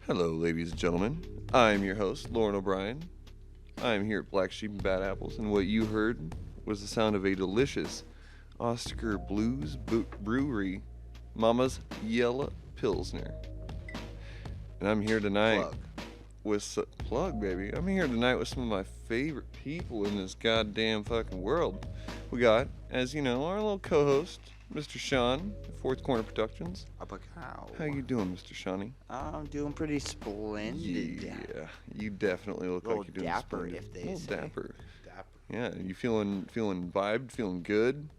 Hello, ladies and gentlemen. I'm your host, Lauren O'Brien. I'm here at Black Sheep and Bad Apples, and what you heard was the sound of a delicious Oscar Blues Brewery Mama's Yellow Pilsner. And I'm here tonight plug, baby. I'm here tonight with some of my favorite people in this goddamn fucking world. We got, as you know, our little co-host, Mr. Sean, Fourth Corner Productions. How you doing, Mr. Shawnee? I'm doing pretty splendid. Yeah, you definitely look like you're doing dapper, splendid. if they a little say. Dapper. Yeah, you feeling vibed, feeling good?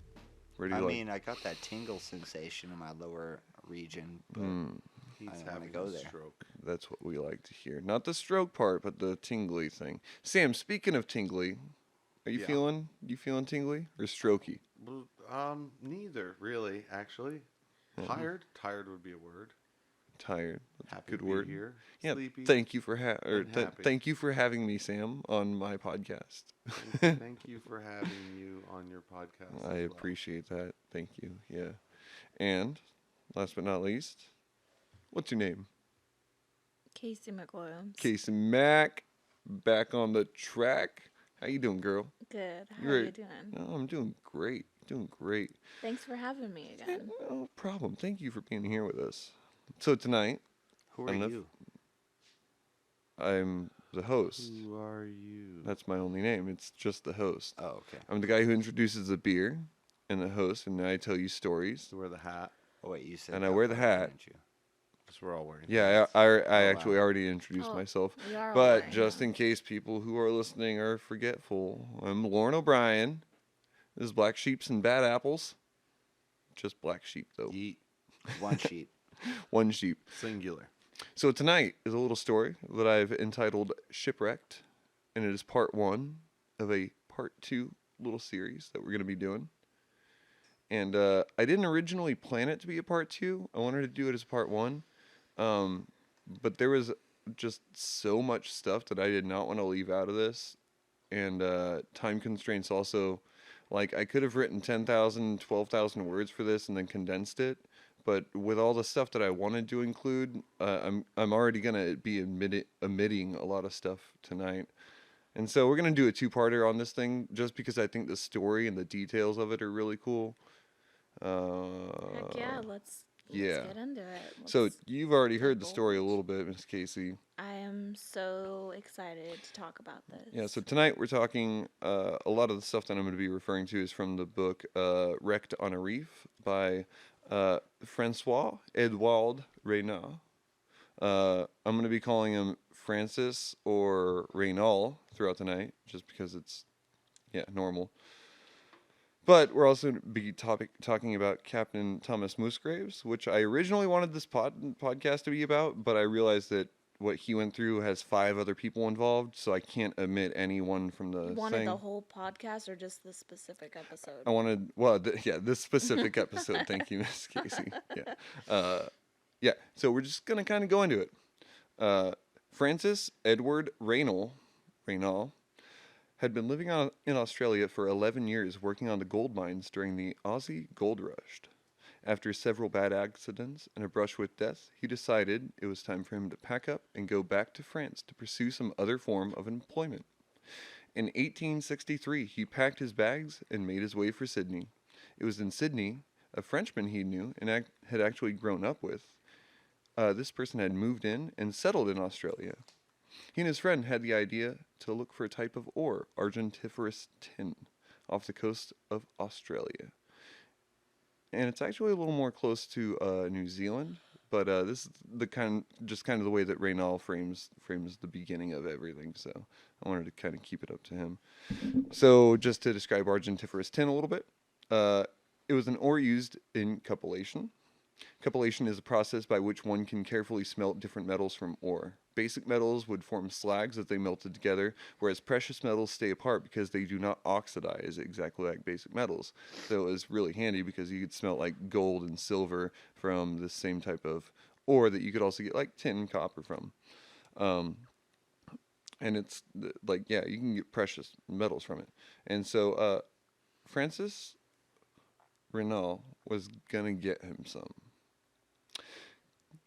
Ready to I got that tingle sensation in my lower region, but He's I having go a there. stroke. That's what we like to hear. Not the stroke part, but the tingly thing. Sam, speaking of tingly, are you Yeah. feeling tingly or strokey? Well, neither really, actually. Tired would be a word. Tired. That's Happy a good to be word. here. Yeah. Sleepy. Thank you for happy. thank you for having me, Sam, on my podcast. Thank you for having you on your podcast. I appreciate that. Thank you. Yeah. And last but not least, what's your name? Casey McWilliams. Casey Mack, back on the track. How you doing, girl? Good. How are you doing? Oh, I'm doing great. Doing great. Thanks for having me again. No problem. Thank you for being here with us. So tonight, Who are you? I'm the host. Who are you? That's my only name. It's just the host. Oh, okay. I'm the guy who introduces the beer and the host, and I tell you stories. To wear the hat. Oh, wait, you said And I that wear the part, hat. didn't you? Because we're all wearing Yeah, hats. I wow. actually already introduced Oh, myself. we are all But wearing just them. in case people who are listening are forgetful, I'm Lauren O'Brien. This is Black Sheeps and Bad Apples. Just black sheep, though. Yeet. One sheep. One sheep. Singular. So tonight is a little story that I've entitled Shipwrecked, and it is part one of a part two little series that we're going to be doing. And I didn't originally plan it to be a part two. I wanted to do it as part one. But there was just so much stuff that I did not want to leave out of this. And time constraints also. Like, I could have written 10,000, 12,000 words for this and then condensed it. But with all the stuff that I wanted to include, I'm already going to be omitting a lot of stuff tonight. And so we're going to do a two-parter on this thing just because I think the story and the details of it are really cool. Heck yeah, let's get into it. So you've already heard the divulge. story a little bit, Miss Casey. I am so excited to talk about this. Yeah, so tonight we're talking, a lot of the stuff that I'm going to be referring to is from the book Wrecked on a Reef by Francois Edouard Raynal. I'm going to be calling him Francis or Raynal throughout the night, just because it's, normal. But we're also going to be talking about Captain Thomas Musgraves, which I originally wanted this podcast to be about, but I realized that what he went through has 5 other people involved, so I can't omit anyone from the You wanted thing. the whole podcast or just the specific episode? I wanted, this specific episode. Thank you, Miss Casey. Yeah. So we're just gonna kind of go into it. Francis Edouard Raynal had been living in Australia for 11 years, working on the gold mines during the Aussie Gold Rush. After several bad accidents and a brush with death, he decided it was time for him to pack up and go back to France to pursue some other form of employment. In 1863, he packed his bags and made his way for Sydney. It was in Sydney, a Frenchman he knew and had actually grown up with. This person had moved in and settled in Australia. He and his friend had the idea to look for a type of ore, argentiferous tin, off the coast of Australia. And it's actually a little more close to New Zealand, but this is the kind of the way that Raynal frames the beginning of everything. So I wanted to kind of keep it up to him. So just to describe argentiferous tin a little bit, it was an ore used in cupellation. Cupellation is a process by which one can carefully smelt different metals from ore. Basic metals would form slags as they melted together, whereas precious metals stay apart because they do not oxidize exactly like basic metals. So it was really handy because you could smelt like gold and silver from the same type of ore that you could also get like tin and copper from. And it's you can get precious metals from it. And so Francis Raynal was going to get him some.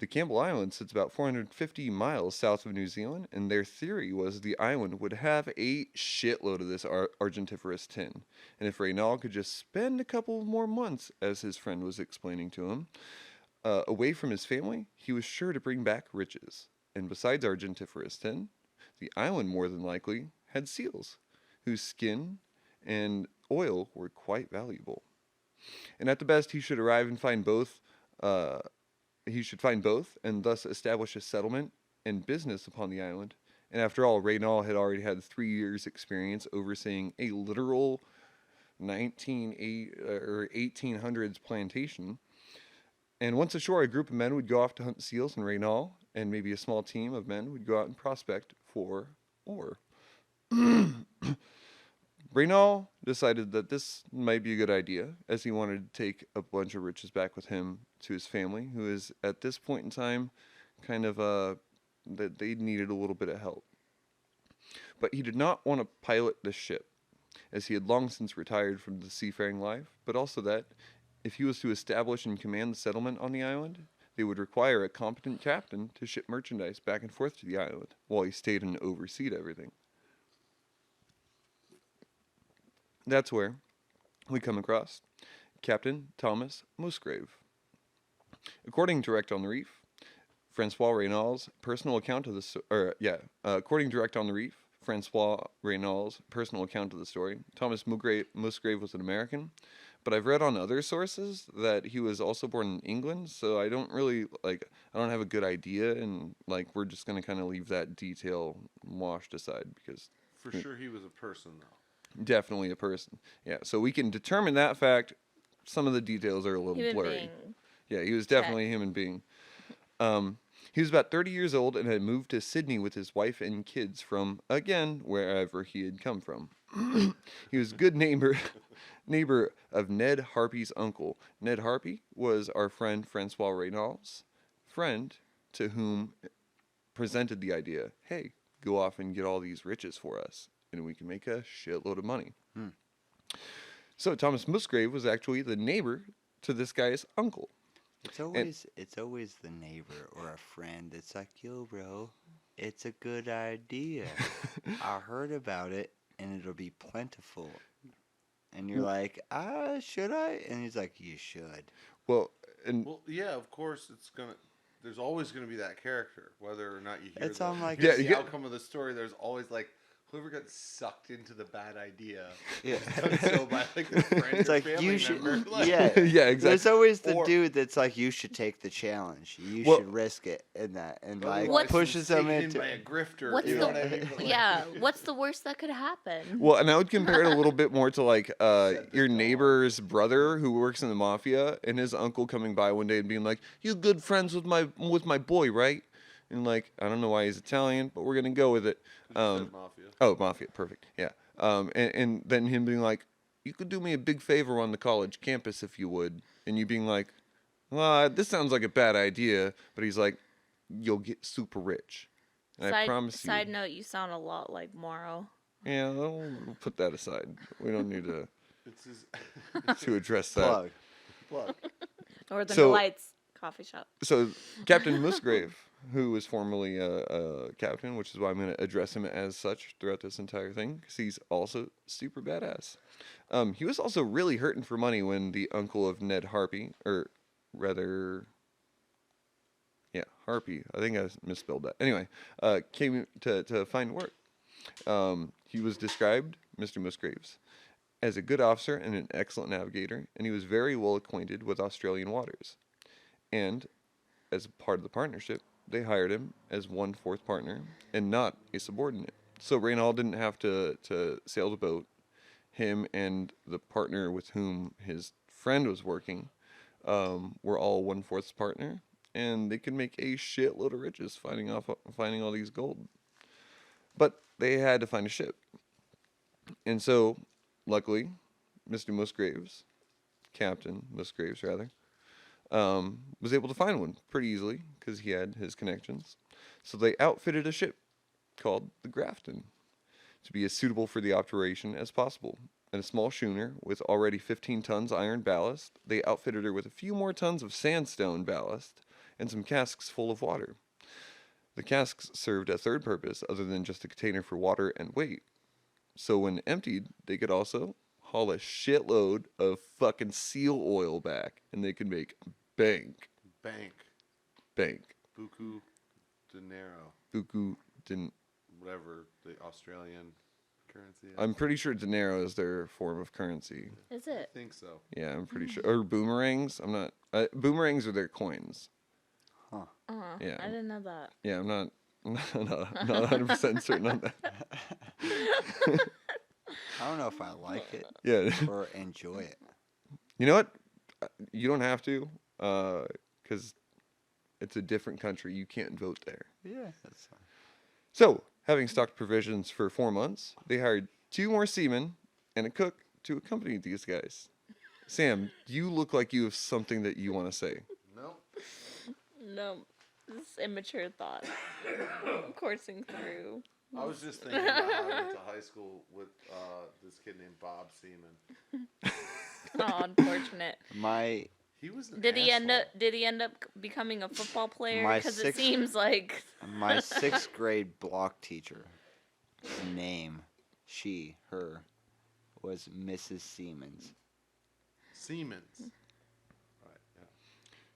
The Campbell Island sits about 450 miles south of New Zealand, and their theory was the island would have a shitload of this argentiferous tin. And if Raynal could just spend a couple more months, as his friend was explaining to him, away from his family, he was sure to bring back riches. And besides argentiferous tin, the island more than likely had seals, whose skin and oil were quite valuable. And at the best, he should arrive and find both. He should find both, and thus establish a settlement and business upon the island. And after all, Raynal had already had 3 years' experience overseeing a literal 1800s plantation. And once ashore, a group of men would go off to hunt seals, and Raynal and maybe a small team of men would go out and prospect for ore. Raynal decided that this might be a good idea, as he wanted to take a bunch of riches back with him to his family, who is at this point in time kind of that they needed a little bit of help. But he did not want to pilot the ship, as he had long since retired from the seafaring life, but also that if he was to establish and command the settlement on the island, they would require a competent captain to ship merchandise back and forth to the island, while he stayed and overseed everything. That's where we come across Captain Thomas Musgrave. According to Direct on the Reef, Francois Raynal's personal account of the according to Direct on the Reef, Francois Raynal's personal account of the story, Thomas Musgrave was an American, but I've read on other sources that he was also born in England, so I don't have a good idea, and we're just going to kind of leave that detail washed aside because For sure he was a person, though. definitely a person. Yeah, so we can determine that fact. Some of the details are a little Human blurry. being. Yeah, he was definitely a human being. He was about 30 years old and had moved to Sydney with his wife and kids from, again, wherever he had come from. He was a good neighbor of Ned Harpy's uncle. Ned Harpy was our friend Francois Raynal's friend, to whom presented the idea, hey, go off and get all these riches for us, and we can make a shitload of money. So Thomas Musgrave was actually the neighbor to this guy's uncle. It's always the neighbor or a friend. It's like, yo, bro, it's a good idea. I heard about it, and it'll be plentiful. And you're like, should I? And he's like, you should. Well, Yeah, of course there's always gonna be that character, whether or not you hear It's on, like- here's Yeah, the yeah. outcome of the story. There's always whoever got sucked into the bad idea. Yeah. Done so by a friend It's or like, family you should. member. Yeah. yeah, exactly. There's always the Or- dude that's like, you should take the challenge. You Well- should risk it and that. And Otherwise, pushes them taken into by a grifter. What's you the know what I mean? But, what's the worst that could happen? Well, and I would compare it a little bit more to Set the your dog. neighbor's brother who works in the mafia, and his uncle coming by one day and being like, "You good friends with my boy, right?" And I don't know why he's Italian, but we're gonna go with it. you said mafia. Oh, mafia, perfect, yeah. And then him being like, "You could do me a big favor on the college campus if you would," and you being like, "Well, this sounds like a bad idea," but he's like, "You'll get super rich." And I promise you. Side note, you sound a lot like Morrow. Yeah, we'll put that aside. We don't need to It's his to address that. plug. Northern So- Lights coffee shop. So Captain Musgrave, who was formerly a captain, which is why I'm going to address him as such throughout this entire thing, because he's also super badass. He was also really hurting for money when the uncle of Ned Harpy, or rather, yeah, Harpy. I think I misspelled that. Anyway, came to find work. He was described, Mr. Musgraves, as a good officer and an excellent navigator, and he was very well acquainted with Australian waters. And as part of the partnership, they hired him as 1/4 partner and not a subordinate. So Raynal didn't have to sail the boat. Him and the partner with whom his friend was working were all 1/4 partner, and they could make a shitload of riches finding all these gold. But they had to find a ship. And so, luckily, Mr. Musgraves, Captain Musgraves rather, was able to find one pretty easily because he had his connections. So they outfitted a ship called the Grafton to be as suitable for the operation as possible. And a small schooner with already 15 tons iron ballast, they outfitted her with a few more tons of sandstone ballast and some casks full of water. The casks served a third purpose other than just a container for water and weight. So when emptied, they could also haul a shitload of fucking seal oil back, and they could make bank. Bank. Buku dinero. Buku din. Whatever the Australian currency is. I'm pretty sure dinero is their form of currency. Is I it? think so. Yeah, I'm pretty sure. Or boomerangs. I'm not. Boomerangs are their coins. Yeah. I didn't know that. Yeah, I'm not. Not 100% certain on that. I don't know if I like it Yeah. or enjoy it. You know what? You don't have to, because it's a different country. You can't vote there. Yeah, that's fine. So, having stocked provisions for 4 months, they hired 2 more seamen and a cook to accompany these guys. Sam, you look like you have something that you want to say. Nope. No, this is immature thought. Coursing through. I was just thinking about how I went to high school with this kid named Bob Seaman. Oh, unfortunate. He was an Did he end asshole. up? Did he end up becoming a football player? My Because it sixth- seems like. My 6th grade block teacher, name, her, was Mrs. Siemens. Siemens. Right, yeah.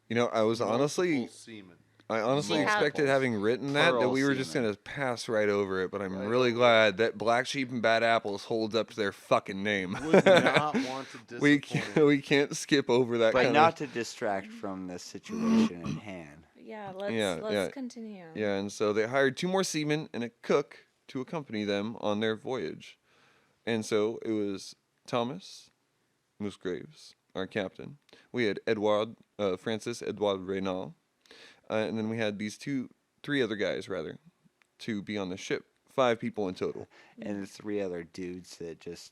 You know, I was Multiple honestly seamen. expected, Multiples. having written that Plural we were just semen. going to pass right over it, but I'm Right really over it. glad that Black Sheep and Bad Apples holds up to their fucking name. Would not want to we disappoint. we can't skip over that But kind not to distract from the situation at hand. Yeah, let's Yeah. continue. Yeah, and so they hired 2 more seamen and a cook to accompany them on their voyage. And so it was Thomas Musgraves, our captain. We had Francois Edouard Raynal. And then we had these 3 other guys, rather, to be on the ship. 5 people in total. And the 3 other dudes that just,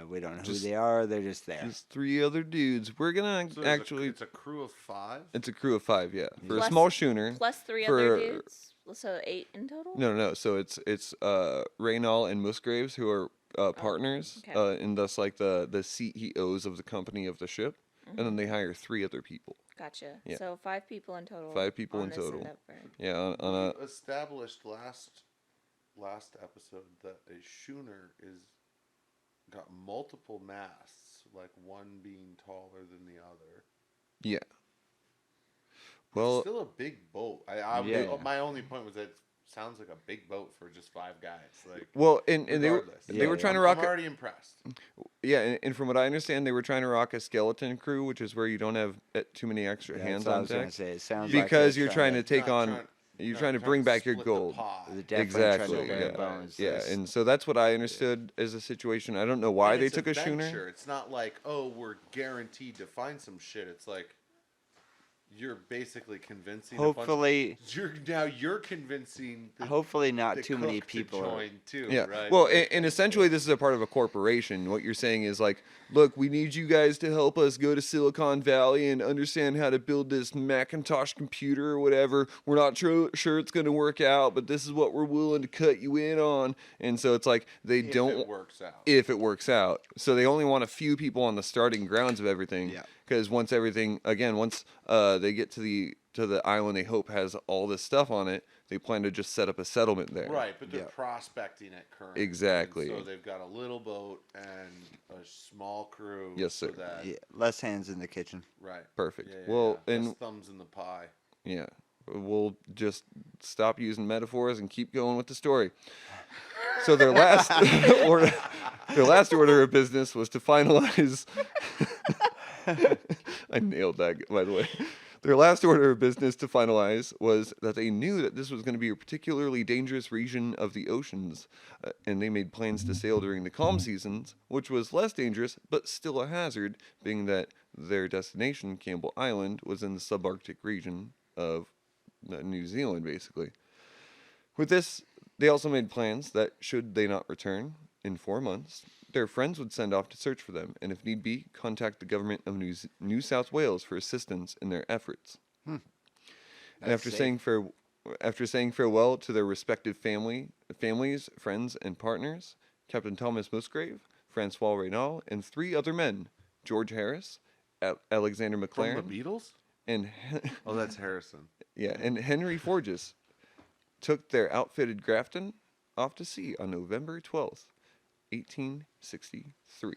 we don't know Just- who they are, they're just there. Just 3 other dudes. We're going So to actually... it's a crew of 5. It's a crew of 5, yeah. For a Plus- small schooner. Plus 3 For- other dudes. So 8 in total. No. So it's Raynal and Musgraves who are partners, okay. and thus like the CEOs of the company of the ship, and then they hire 3 other people. Gotcha. Yeah. So 5 people in total. 5 people on in this total. endeavor. Yeah, on We established last episode that a schooner got multiple masts, like one being taller than the other. yeah. It's Well, still a big boat. Yeah. My only point was that it sounds like a big boat for just 5 guys. Like, and they were regardless. they were Yeah, trying to I'm rock. already impressed. And from what I understand, they were trying to rock a skeleton crew, which is where you don't have too many extra That's hands what I on was gonna deck. say. It sounds Because like you're trying to take Not on. trying- You're not trying to bring back your split the gold. pie. They're definitely Exactly, trying to yeah. bare bones Yeah, this. and so that's what I understood as a situation. I don't know why And they it's took a schooner. venture. It's not like, oh, we're guaranteed to find some shit. It's like you're basically convincing. Hopefully, You're convincing. hopefully not the too many cook to people. join too. Yeah. Right? Well, Like, and essentially, this is a part of a corporation. What you're saying is like, look, we need you guys to help us go to Silicon Valley and understand how to build this Macintosh computer or whatever. We're not sure it's going to work out, but this is what we're willing to cut you in on. And so it's like they if don't. it works out. If it works out. So they only want a few people on the starting grounds of everything. Yeah. Because once they get to the island they hope has all this stuff on it, they plan to just set up a settlement there. Right, but they're Yeah. prospecting at current. Exactly. And so they've got a little boat and a small crew. Yes, so sir. that- Yeah, less hands in the kitchen. Right. Perfect. Yeah, Well, yeah. and Less thumbs in the pie. yeah, we'll just stop using metaphors and keep going with the story. So their last order of business was to finalize. I nailed that, by the way. Their last order of business to finalize was that they knew that this was going to be a particularly dangerous region of the oceans, and they made plans to sail during the calm seasons, which was less dangerous but still a hazard, being that their destination, Campbell Island, was in the subarctic region of New Zealand, basically. With this, they also made plans that, should they not return in 4 months, their friends would send off to search for them, and if need be, contact the government of New South Wales for assistance in their efforts. And after saying farewell to their respective families, friends, and partners, Captain Thomas Musgrave, Francois Raynal, and 3 other men, George Harris, Alexander From McLaren, the Beatles? and Oh, that's Harrison. Yeah, and Henry Forges took their outfitted Grafton off to sea on November 12th, 1863.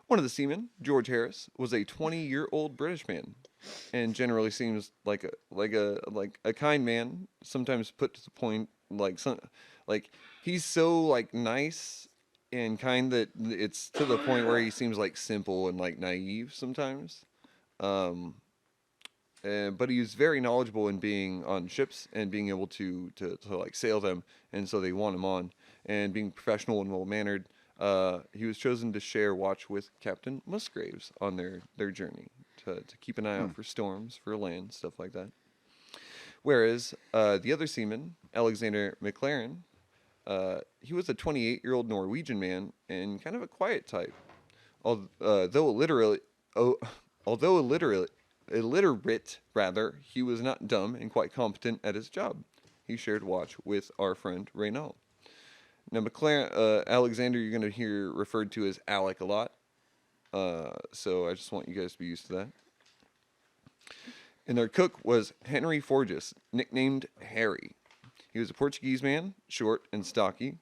One of the seamen, George Harris, was a 20-year-old British man, and generally seems like a kind man. Sometimes put to the point, like he's so like nice and kind that it's to the point where he seems like simple and like naive sometimes. Um, but he's very knowledgeable in being on ships and being able to like sail them, and so they want him on. And being professional and well mannered, he was chosen to share watch with Captain Musgraves on their journey to keep an eye out for storms, for land, stuff like that. Whereas the other seaman, Alexander McLaren, he was a 28-year-old Norwegian man and kind of a quiet type. Although illiterate, rather, he was not dumb and quite competent at his job. He shared watch with our friend Raynal. Now, Alexander, you're going to hear referred to as Alec a lot. So I just want you guys to be used to that. And their cook was Henry Forges, nicknamed Harry. He was a Portuguese man, short and stocky.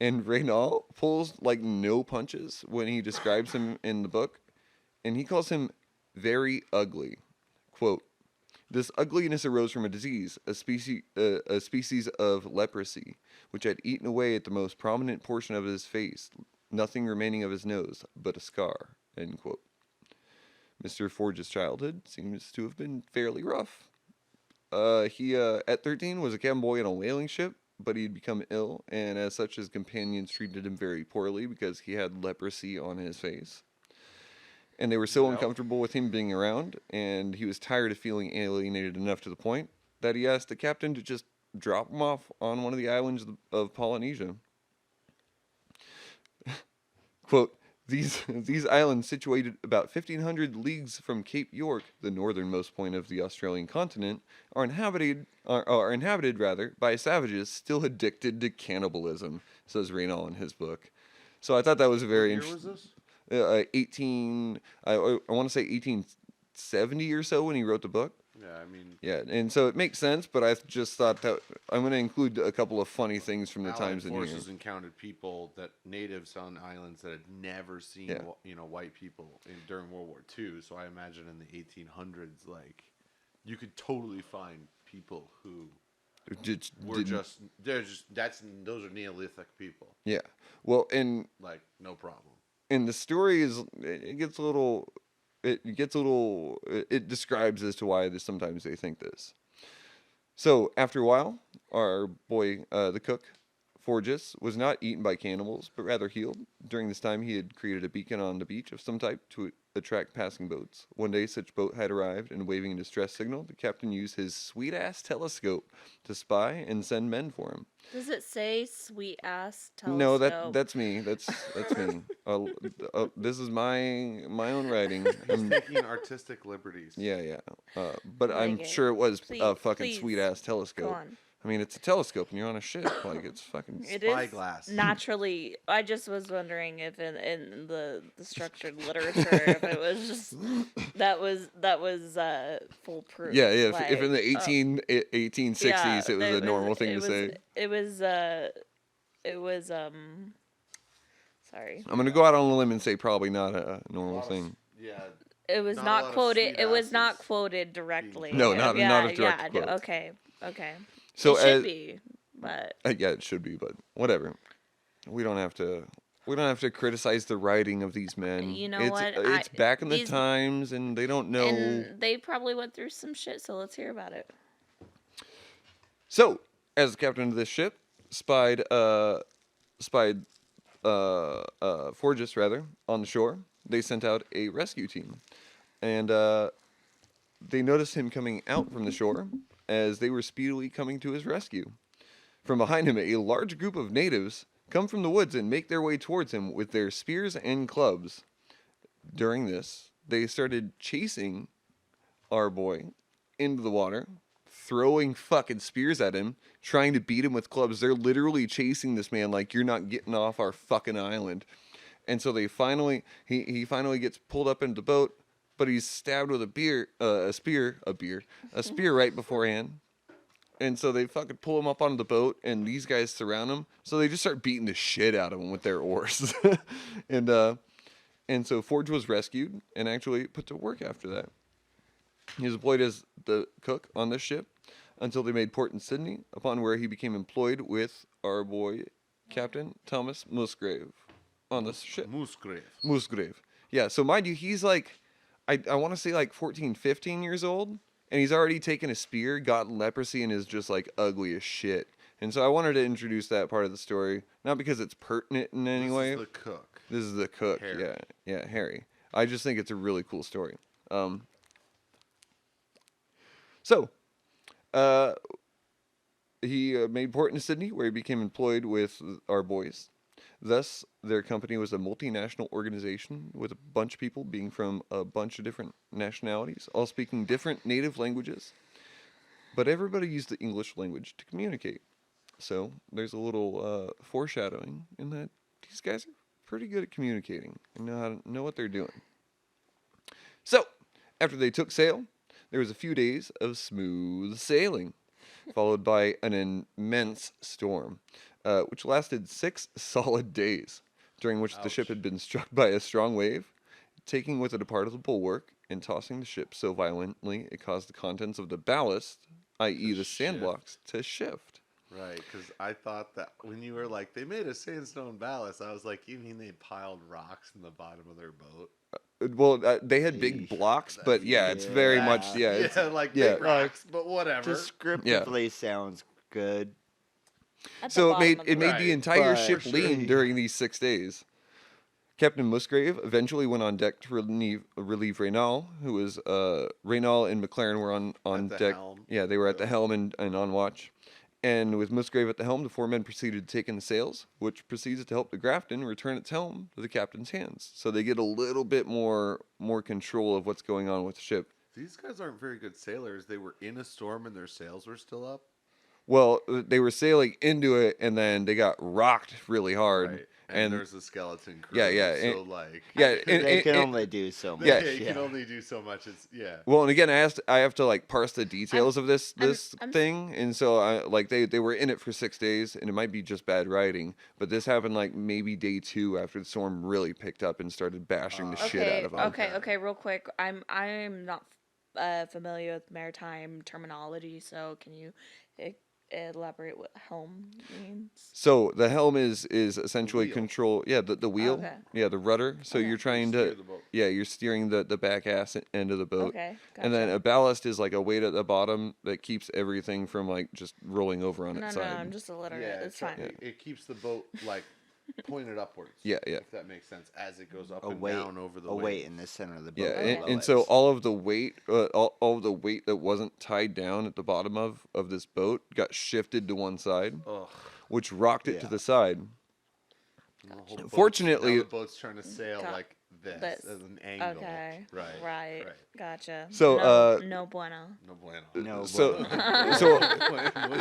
And Raynal pulls like no punches when he describes him in the book. And he calls him very ugly. Quote, "This ugliness arose from a disease, a species of leprosy, which had eaten away at the most prominent portion of his face, nothing remaining of his nose but a scar." End quote. Mr. Forge's childhood seems to have been fairly rough. He, at 13, was a cabin boy on a whaling ship, but he'd become ill, and as such, his companions treated him very poorly because he had leprosy on his face. And they were so uncomfortable with him being around, and he was tired of feeling alienated enough to the point that he asked the captain to just drop him off on one of the islands of Polynesia. Quote, These islands, situated about 1,500 leagues from Cape York, the northernmost point of the Australian continent, are inhabited by savages still addicted to cannibalism, says Raynal in his book. So I thought that was a very interesting. What year was this? 18. I want to say 1870 or so when he wrote the book. Yeah, I mean. Yeah, and so it makes sense, but I just thought that I'm going to include a couple of funny things from the Allied times in here. forces encountered people natives on islands that had never seen, white people during World War II. So I imagine in the 1800s, like, you could totally find people who those are Neolithic people. Yeah, well, and like no problem. And the story it describes as to why sometimes they think this. So after a while, our boy, the cook, Forges, was not eaten by cannibals, but rather healed. During this time, he had created a beacon on the beach of some type to attract passing boats. One day, such boat had arrived, and waving a distress signal, the captain used his sweet-ass telescope to spy and send men for him. Does it say sweet-ass telescope? No, that's me. That's me. This is my own writing. He's taking artistic liberties. Yeah. But I'm Megan, sure it was a fucking please, sweet-ass telescope. Go on. I mean, it's a telescope, and you're on a ship. Like, it's fucking... It spyglass. is naturally. I just was wondering if in the structured literature, if it was just that was foolproof. Yeah. Like, If in the 1860s, it was a normal thing to say. It was. Sorry. I'm gonna go out on a limb and say probably not a normal thing. Yeah. It was Not a not lot of quoted. sweet It was not asses quoted directly. No, not a direct quote. Okay. So it should be, but yeah, it should be, but whatever. We don't have to criticize the writing of these men. You know what? what? It's back in the times, and they don't know. And they probably went through some shit. So let's hear about it. So, as the captain of this ship spied Forges rather on the shore, they sent out a rescue team, and they noticed him coming out from the shore as they were speedily coming to his rescue. From behind him, a large group of natives come from the woods and make their way towards him with their spears and clubs. During this, they started chasing our boy into the water, throwing fucking spears at him, trying to beat him with clubs. They're literally chasing this man like, you're not getting off our fucking island. And so he finally gets pulled up into the boat, but he's stabbed with a spear right beforehand. And so they fucking pull him up onto the boat, and these guys surround him. So they just start beating the shit out of him with their oars. And so Forge was rescued and actually put to work after that. He was employed as the cook on this ship until they made port in Sydney, upon where he became employed with our boy, Captain Thomas Musgrave, on this ship. Musgrave. Yeah, so mind you, he's like, I want to say like 14, 15 years old, and he's already taken a spear, gotten leprosy, and is just like ugly as shit. And so I wanted to introduce that part of the story, not because it's pertinent in any way. This is the cook. This is the cook, Harry. yeah, Harry. I just think it's a really cool story. So, he made port in Sydney, where he became employed with our boys. Thus, their company was a multinational organization with a bunch of people being from a bunch of different nationalities, all speaking different native languages. But everybody used the English language to communicate. So, there's a little foreshadowing in that these guys are pretty good at communicating and know what they're doing. So, after they took sail, there was a few days of smooth sailing, followed by an immense storm, which lasted 6 solid days, during which the ship had been struck by a strong wave, taking with it a part of the bulwark and tossing the ship so violently it caused the contents of the ballast, i.e. the sandblocks, to shift. Right, because I thought that when you were like, they made a sandstone ballast, I was like, you mean they piled rocks in the bottom of their boat? Well, they had big blocks, but yeah, it's very much, it's, big rocks, but whatever. Descriptively sounds good. So it made Right, the entire but- ship lean during these 6 days. Captain Musgrave eventually went on deck to relieve Raynal, who was Raynal and McLaren were on At the deck. helm. Yeah, they were at the helm and on watch. And with Musgrave at the helm, the 4 men proceeded to take in the sails, which proceeds to help the Grafton return its helm to the captain's hands. So they get a little bit more control of what's going on with the ship. These guys aren't very good sailors. They were in a storm and their sails were still up. Well, they were sailing into it, and then they got rocked really hard. Right. And there's a skeleton crew. Yeah. So like, They can only do so much. Yeah. you can only do so much. It's Well, and again, I have to like parse the details of this I'm- thing, and so they were in it for 6 days, and it might be just bad writing, but this happened like maybe day 2 after the storm really picked up and started bashing the shit out of them. Okay, real quick. I'm not familiar with maritime terminology, so can you elaborate what helm means? So the helm is essentially wheel. control. Yeah, the wheel. Okay. Yeah, the rudder. So Okay. you're trying Steer to. the boat. Yeah, you're steering the back ass end of the boat. Okay, And then gotcha. a ballast is like a weight at the bottom that keeps everything from like just rolling over on No, its no, side. I'm just illiterate. Yeah, It's fine. It keeps the boat like pointed upwards. Yeah. If that makes sense, as it goes up A and weight, down over the a weight waves. in the center of the boat. Yeah, Okay. and so all of the weight, all of the weight that wasn't tied down at the bottom of this boat got shifted to one side, Ugh. which rocked it to Yeah. the side. And the whole boat's- Fortunately- now the boat's trying to sail Got like this this. as an angle. Okay. Right. Gotcha. So, no bueno. No bueno. No, So, but- so,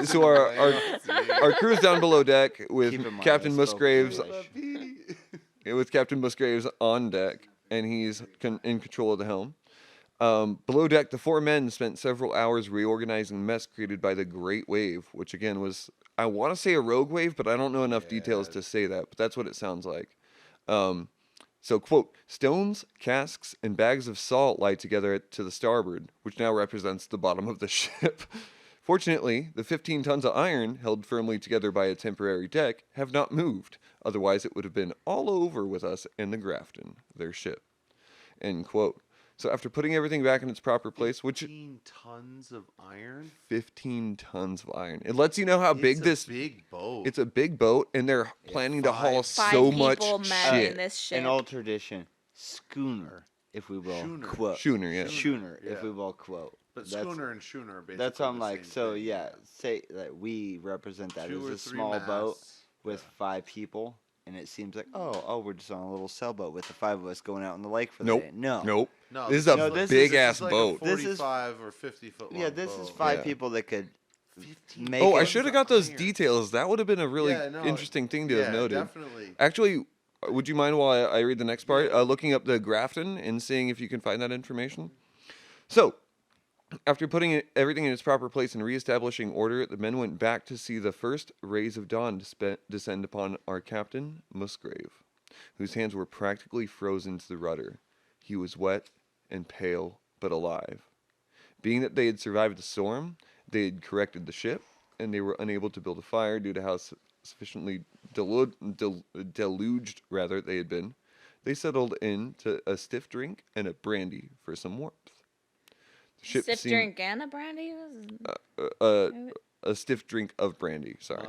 so our crew's down below deck with Keep in mind, Captain I spoke Musgraves, English. with Captain Musgraves on deck, and he's in control of the helm. Below deck, the 4 men spent several hours reorganizing the mess created by the Great Wave, which again was, I want to say a rogue wave, but I don't know enough details to say that, but that's what it sounds like. So, quote, stones, casks, and bags of salt lie together to the starboard, which now represents the bottom of the ship. Fortunately, the 15 tons of iron, held firmly together by a temporary deck, have not moved. Otherwise, it would have been all over with us and the Grafton, their ship. End quote. So after putting everything back in its proper place, which 15 tons of iron. 15 tons of iron. It lets you know how big It's a big boat. It's a big boat, and they're planning to haul Five so people much met in shit. this ship. An old tradition, schooner, if we will Schooner. quote. Schooner, yeah. Schooner, if Yeah. we will quote. But That's- schooner and schooner are basically That's on the like same so thing, yeah. Say that we represent that 2 as or a 3 small boat masts. with 5 people, and it seems like we're just on a little sailboat with the 5 of us going out on the lake for the Nope. day. No, Nope. No, This is a No, this is- big this ass It's like boat. a This is- 45 or 50 foot long Yeah, this is boat. 5 Yeah. people that could 15 make Oh, I it- should have got those iron. details. That would have been a really Yeah, no, interesting thing to have noted. Definitely. Actually, would you mind while I read the next part? Looking up the Grafton and seeing if you can find that information. So, after putting everything in its proper place and reestablishing order, the men went back to see the first rays of dawn descend upon our captain, Musgrave, whose hands were practically frozen to the rudder. He was wet and pale, but alive. Being that they had survived the storm, they had corrected the ship, and they were unable to build a fire due to how sufficiently deluged they had been. They settled in to a stiff drink and a brandy for some warmth. The ship Stiff drink and a brandy? A stiff drink of brandy, sorry.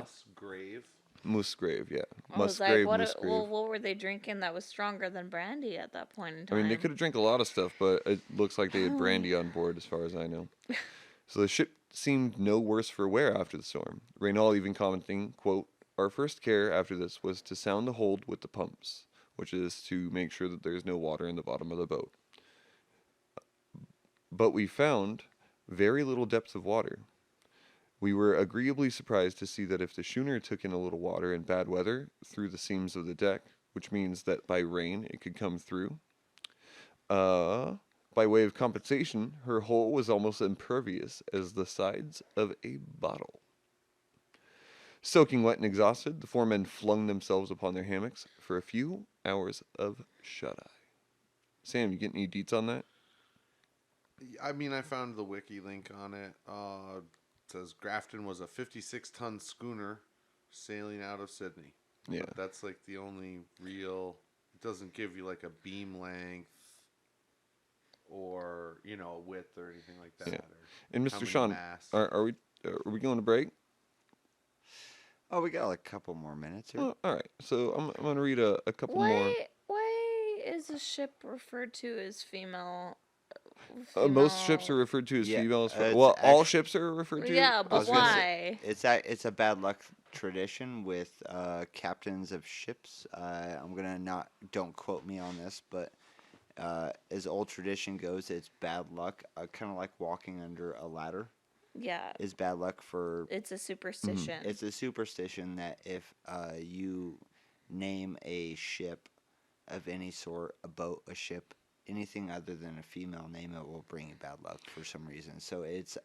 Musgrave, yeah. I was Musgrave, like, Musgrave. what were they drinking that was stronger than brandy at that point in I time? mean, they could have drank a lot of stuff, but it looks like they had brandy on board, as far as I know. So the ship seemed no worse for wear after the storm. Raynal even commenting, quote, "Our first care after this was to sound the hold with the pumps, which is to make sure that there's no water in the bottom of the boat. But we found very little depth of water. We were agreeably surprised to see that if the schooner took in a little water in bad weather through the seams of the deck, which means that by rain it could come through, by way of compensation, her hull was almost impervious as the sides of a bottle. Soaking wet and exhausted, the four men flung themselves upon their hammocks for a few hours of shut-eye." Sam, you get any deets on that? I mean, I found the wiki link on it. It says Grafton was a 56-ton schooner sailing out of Sydney. Yeah. But that's like the only real. It doesn't give you like a beam length or width or anything like that. Yeah. Or And how Mr. many Sean, masts. are we going to break? Oh, we got a couple more minutes here. Oh, all right. So I'm going to read a couple more. Why is a ship referred to as female? Most ships are referred to as Yeah, females. it's All ships are referred to. Yeah, I but was gonna why? It's a bad luck tradition with captains of ships. Don't quote me on this, but as old tradition goes, it's bad luck. Kind of like walking under a ladder Yeah, is bad luck for. it's a superstition. It's a superstition that if you name a ship of any sort, a boat, a ship, anything other than a female name, it will bring you bad luck for some reason. So it's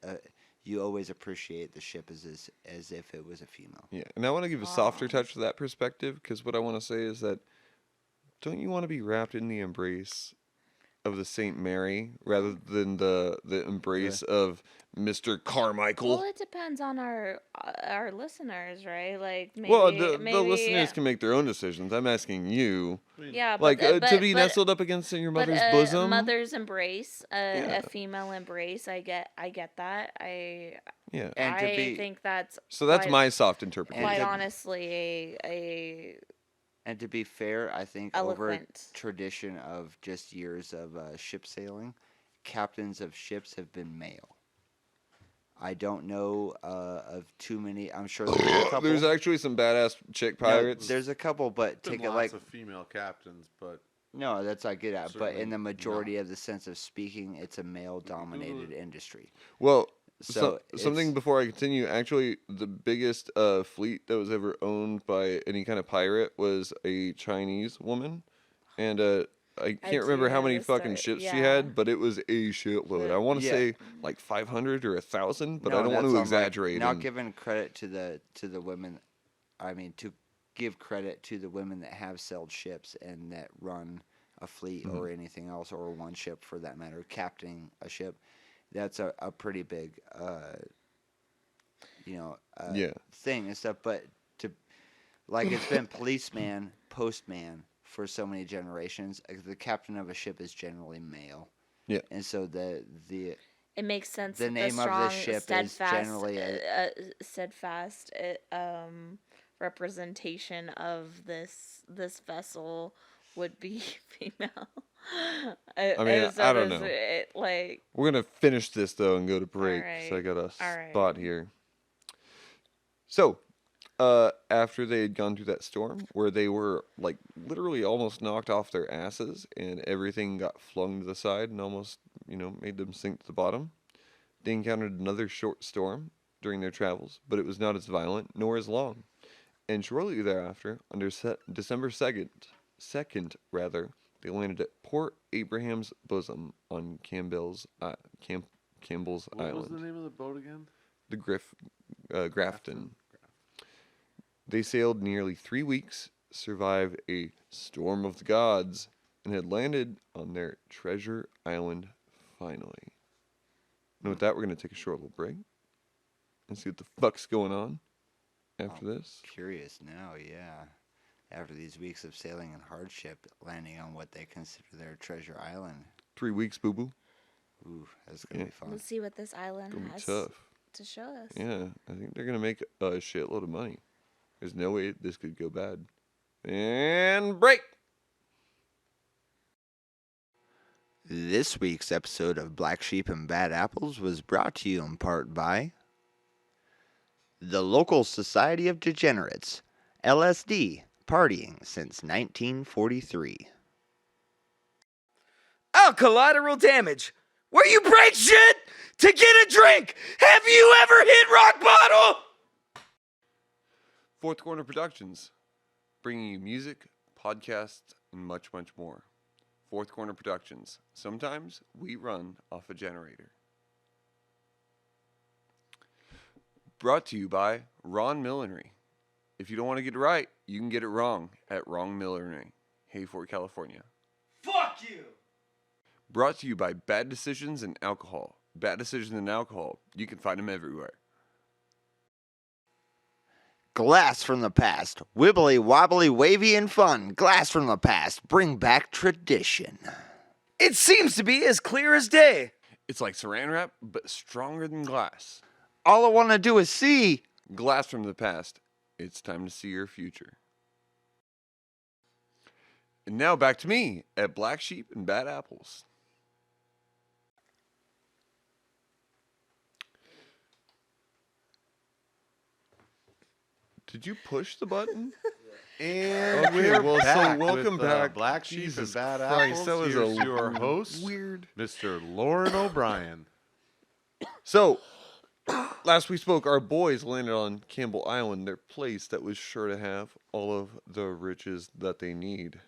you always appreciate the ship as if it was a female. Yeah, and I want to give a softer touch to that perspective because what I want to say is that don't you want to be wrapped in the embrace of the Saint Mary rather than the embrace of Mr. Carmichael? Well, it depends on our listeners, right? Like maybe Well, the listeners can make their own decisions. I'm asking you, Yeah, like but, to be but, nestled up against your but mother's a bosom. mother's embrace, Yeah. a female embrace. I get that. Yeah. And to I be think that's So that's quite- my soft interpretation. quite to- honestly a and to be fair, I think over eloquent. tradition of just years of ship sailing, captains of ships have been male. I don't know of too many. I'm sure there's a couple. There's actually some badass chick No, pirates. there's a couple, but Been take it lots like of female captains, but no, that's not good at. But Certainly in the majority not. of the sense of speaking, it's a male-dominated industry. Well, So something it's- before I continue. Actually, the biggest fleet that was ever owned by any kind of pirate was a Chinese woman, and I can't remember do how know many this fucking story, ships she yeah. had, but it was a shitload. I want to Yeah. say like 500 or 1,000, but I No, don't want that's to on, like, exaggerate. Not and- giving credit to the women. I mean, to give credit to the women that have sailed ships and that run a fleet or anything else, or one ship for that matter, captaining a ship. That's a pretty big, Yeah. thing and stuff. But it's been policeman, postman for so many generations. The captain of a ship is generally male. Yeah. And so the It makes sense. The that name of the strong, ship is steadfast, generally steadfast representation of this vessel would be female. I mean, I don't know. Like We're gonna finish this though and go to break. So I Alright. got a Alright. spot here. So, after they had gone through that storm, where they were like literally almost knocked off their asses, and everything got flung to the side and almost made them sink to the bottom, they encountered another short storm during their travels, but it was not as violent nor as long. And shortly thereafter, on December 2nd, 2nd, they landed at Port Abraham's Bosom on Campbell's What was Island. the name of the boat again? The Grafton. They sailed nearly 3 weeks, survived a storm of the gods, and had landed on their treasure island finally. And with that, we're going to take a short little break and see what the fuck's going on after this. Curious now, yeah. After these weeks of sailing and hardship, landing on what they consider their treasure island. 3 weeks, boo-boo. Ooh, that's going to be fun. Let's see what this island Gonna be has tough. to show us. Yeah, I think they're going to make a shitload of money. There's no way this could go bad. And break! This week's episode of Black Sheep and Bad Apples was brought to you in part by the Local Society of Degenerates, LSD, partying since 1943. Collateral damage. Where you break shit to get a drink. Have you ever hit rock bottom? Fourth Corner Productions, bringing you music, podcasts, and much, much more. Fourth Corner Productions. Sometimes we run off a generator. Brought to you by Ron Millinery. If you don't want to get it right, you can get it wrong at Wrong Millinery, Hayford, California. Fuck you. Brought to you by Bad Decisions and Alcohol. Bad Decisions and Alcohol. You can find them everywhere. Glass from the past. Wibbly, wobbly, wavy, and fun. Glass from the past. Bring back tradition. It seems to be as clear as day. It's like saran wrap, but stronger than glass. All I want to do is see. Glass from the past. It's time to see your future. And now back to me at Black Sheep and Bad Apples. Did you push the button? And Okay, we're well, so back welcome with, back. Black Sheep Jesus and Bad Christ, Apples. that was Here's a your host, weird. Mr. Lauren O'Brien. So, last we spoke, our boys landed on Campbell Island, their place that was sure to have all of the riches that they need.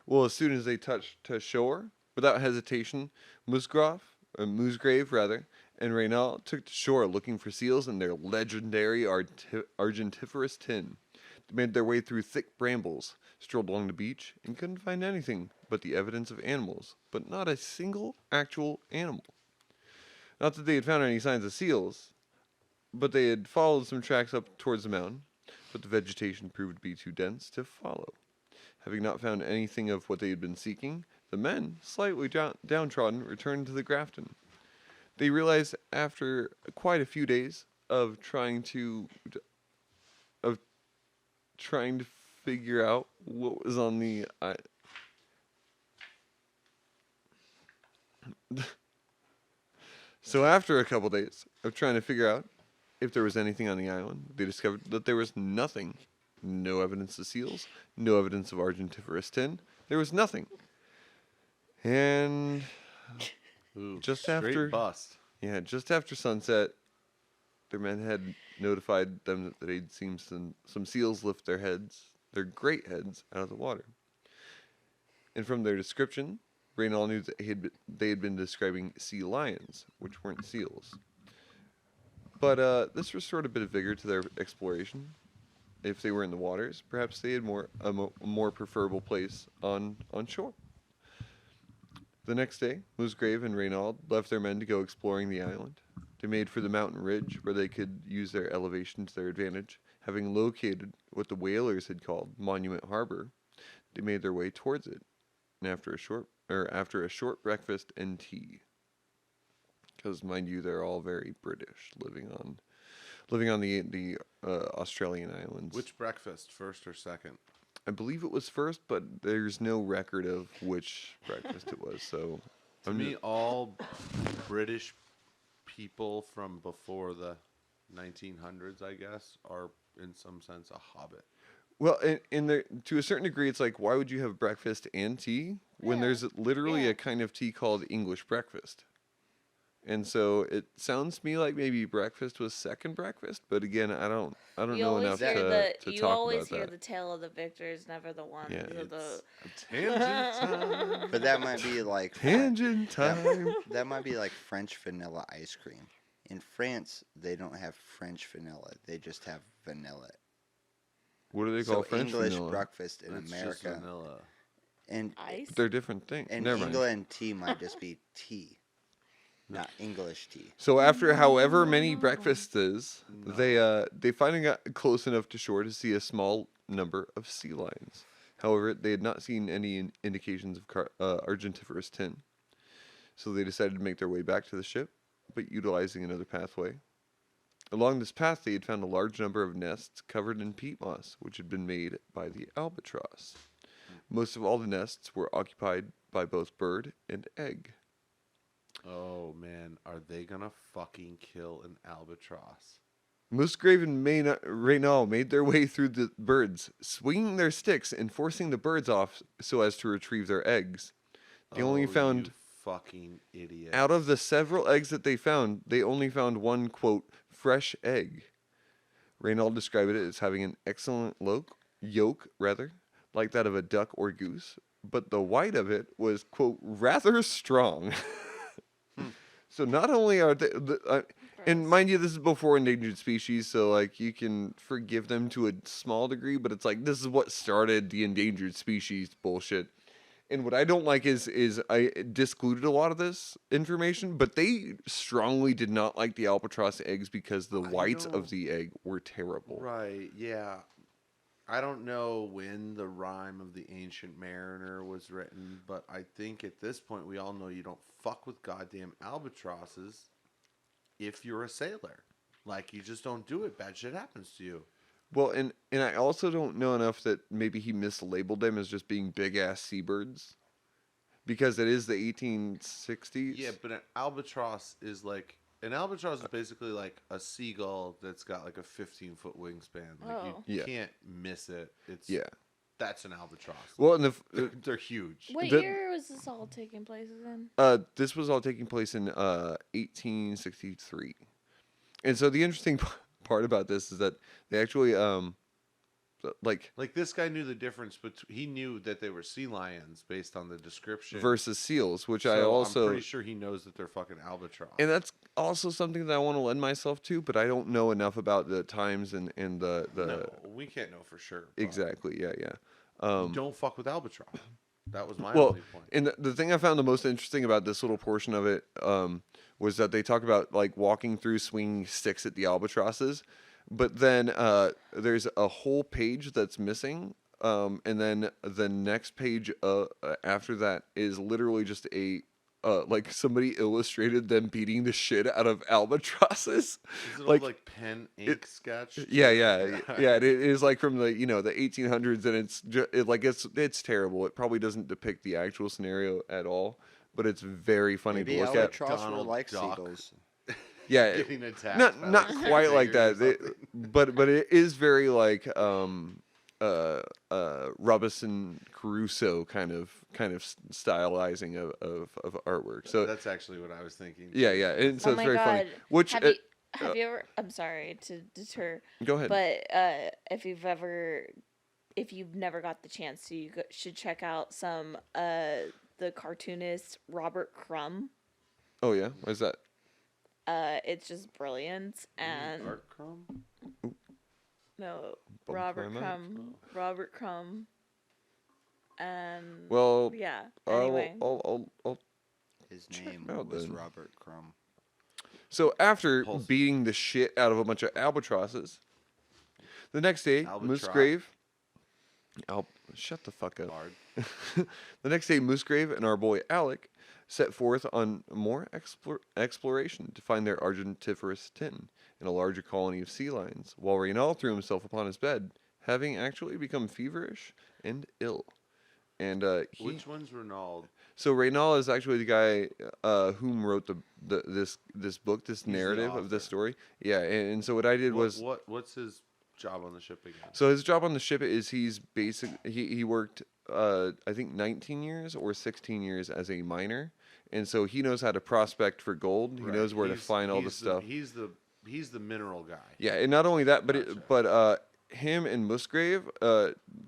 Well, as soon as they touched to shore, without hesitation, Musgrave, and Raynal took to shore looking for seals in their legendary argentiferous tin. They made their way through thick brambles, strolled along the beach, and couldn't find anything but the evidence of animals, but not a single actual animal. Not that they had found any signs of seals, but they had followed some tracks up towards the mountain, but the vegetation proved to be too dense to follow. Having not found anything of what they had been seeking, the men, slightly downtrodden, returned to the Grafton. They realized after quite a few days of trying to figure out what was on the So after a couple days of trying to figure out if there was anything on the island, they discovered that there was nothing. No evidence of seals, no evidence of argentiferous tin. There was nothing. And Ooh, just straight after bust. just after sunset, their men had notified them that they'd seen some seals lift their great heads, out of the water. And from their description, Raynal knew that they had been describing sea lions, which weren't seals. But this restored a bit of vigor to their exploration. If they were in the waters, perhaps they had a more preferable place on shore. The next day, Musgrave and Raynal left their men to go exploring the island. They made for the mountain ridge where they could use their elevation to their advantage. Having located what the whalers had called Monument Harbor, they made their way towards it. And after a short breakfast and tea, because mind you, they're all very British, living on the Australian islands. Which breakfast, first or second? I believe it was first, but there's no record of which breakfast it was. So, To me, all British people from before the 1900s, I guess, are in some sense a hobbit. well, to a certain degree, it's like, why would you have breakfast and tea when Yeah. there's literally Yeah. a kind of tea called English breakfast? And so it sounds to me like maybe breakfast was second breakfast, but again, I don't You know always enough hear to you talk always about hear that. the tale of the victors, never the ones Yeah. of the. It's a tangent time. But that might be like Tangent time. that might be like French vanilla ice cream. In France, they don't have French vanilla; they just have vanilla. What do they So call French English vanilla? breakfast in It's just America, vanilla. and Ice. They're different things. in Never mind. England, tea might just be tea, not English tea. So after however many breakfasts, they finally got close enough to shore to see a small number of sea lions. However, they had not seen any indications of argentiferous tin. So they decided to make their way back to the ship, but utilizing another pathway. Along this path, they had found a large number of nests covered in peat moss, which had been made by the albatross. Most of all the nests were occupied by both bird and egg. Oh man, are they gonna fucking kill an albatross? Musgrave and Raynal made their way through the birds, swinging their sticks and forcing the birds off so as to retrieve their eggs. They only You found, fucking idiot. out of the several eggs that they only found one, quote, fresh egg. Raynal described it as having an excellent yolk, like that of a duck or goose, but the white of it was, quote, rather strong. So not only are they, and mind you, this is before endangered species, so like you can forgive them to a small degree, but it's like this is what started the endangered species bullshit. And what I don't like is I discluded a lot of this information, but they strongly did not like the albatross eggs because the whites of the egg were terrible. Right, yeah. I don't know when the rhyme of the Ancient Mariner was written, but I think at this point we all know you don't fuck with goddamn albatrosses if you're a sailor. Like, you just don't do it. Bad shit happens to you. Well, and I also don't know enough that maybe he mislabeled them as just being big-ass seabirds. Because it is the 1860s. Yeah, but an albatross is basically like a seagull that's got like a 15-foot wingspan. Like Oh. you Yeah. can't miss it. It's Yeah. That's an albatross. Well, and They're huge. What The- year was this all taking place in? this was all taking place in 1863. And so the interesting part about this is that they actually like this guy knew the difference, but he knew that they were sea lions based on the description. versus seals, which I So also I'm pretty sure he knows that they're fucking albatross. and that's also something that I want to lend myself to, but I don't know enough about the times and the no, we can't know for sure. but exactly. Yeah. don't fuck with albatross. That was my Well, only point. and the thing I found the most interesting about this little portion of it was that they talk about like walking through swinging sticks at the albatrosses, but then there's a whole page that's missing, and then the next page after that is literally just a like somebody illustrated them beating the shit out of albatrosses. Is it like- all like pen ink sketch? Yeah. It is like from the the 1800s, and it's terrible. It probably doesn't depict the actual scenario at all, but it's very funny Maybe to look at. albatross were Donald like Duck. seagulls. Yeah, Getting attacked. not by, not like, quite like tigers that, or something. but it is very like Robinson Crusoe kind of stylizing of artwork. So That's actually what I was thinking. yeah, and so Oh it's my very funny. God. Which Have you ever? I'm sorry to deter, go ahead. but if you've never got the chance to, should check out some the cartoonist Robert Crumb. Oh yeah, what is that? It's just brilliant and Art Crumb? no Bum Robert Crumb. Robert Crumb, and Well, yeah. I'll- Anyway, I'll His name out was then. Robert Crumb. So after Pulse. beating the shit out of a bunch of albatrosses, the next day, Albatross. Musgrave. Shut the fuck up. Bard. The next day, Musgrave and our boy Alec set forth on more exploration to find their argentiferous tin in a larger colony of sea lions, while Raynal threw himself upon his bed, having actually become feverish and ill. And Which one's Raynal? so Raynal is actually the guy whom wrote this book, this the narrative of this author. story. Yeah, and so what I did was What's his job on the ship again? So his job on the ship is he worked I think 19 years or 16 years as a miner, and so he knows how to prospect for gold. He Right. knows where to He's- find all the he's stuff. He's the mineral guy. Yeah, and not only that, Gotcha. but him and Musgrave,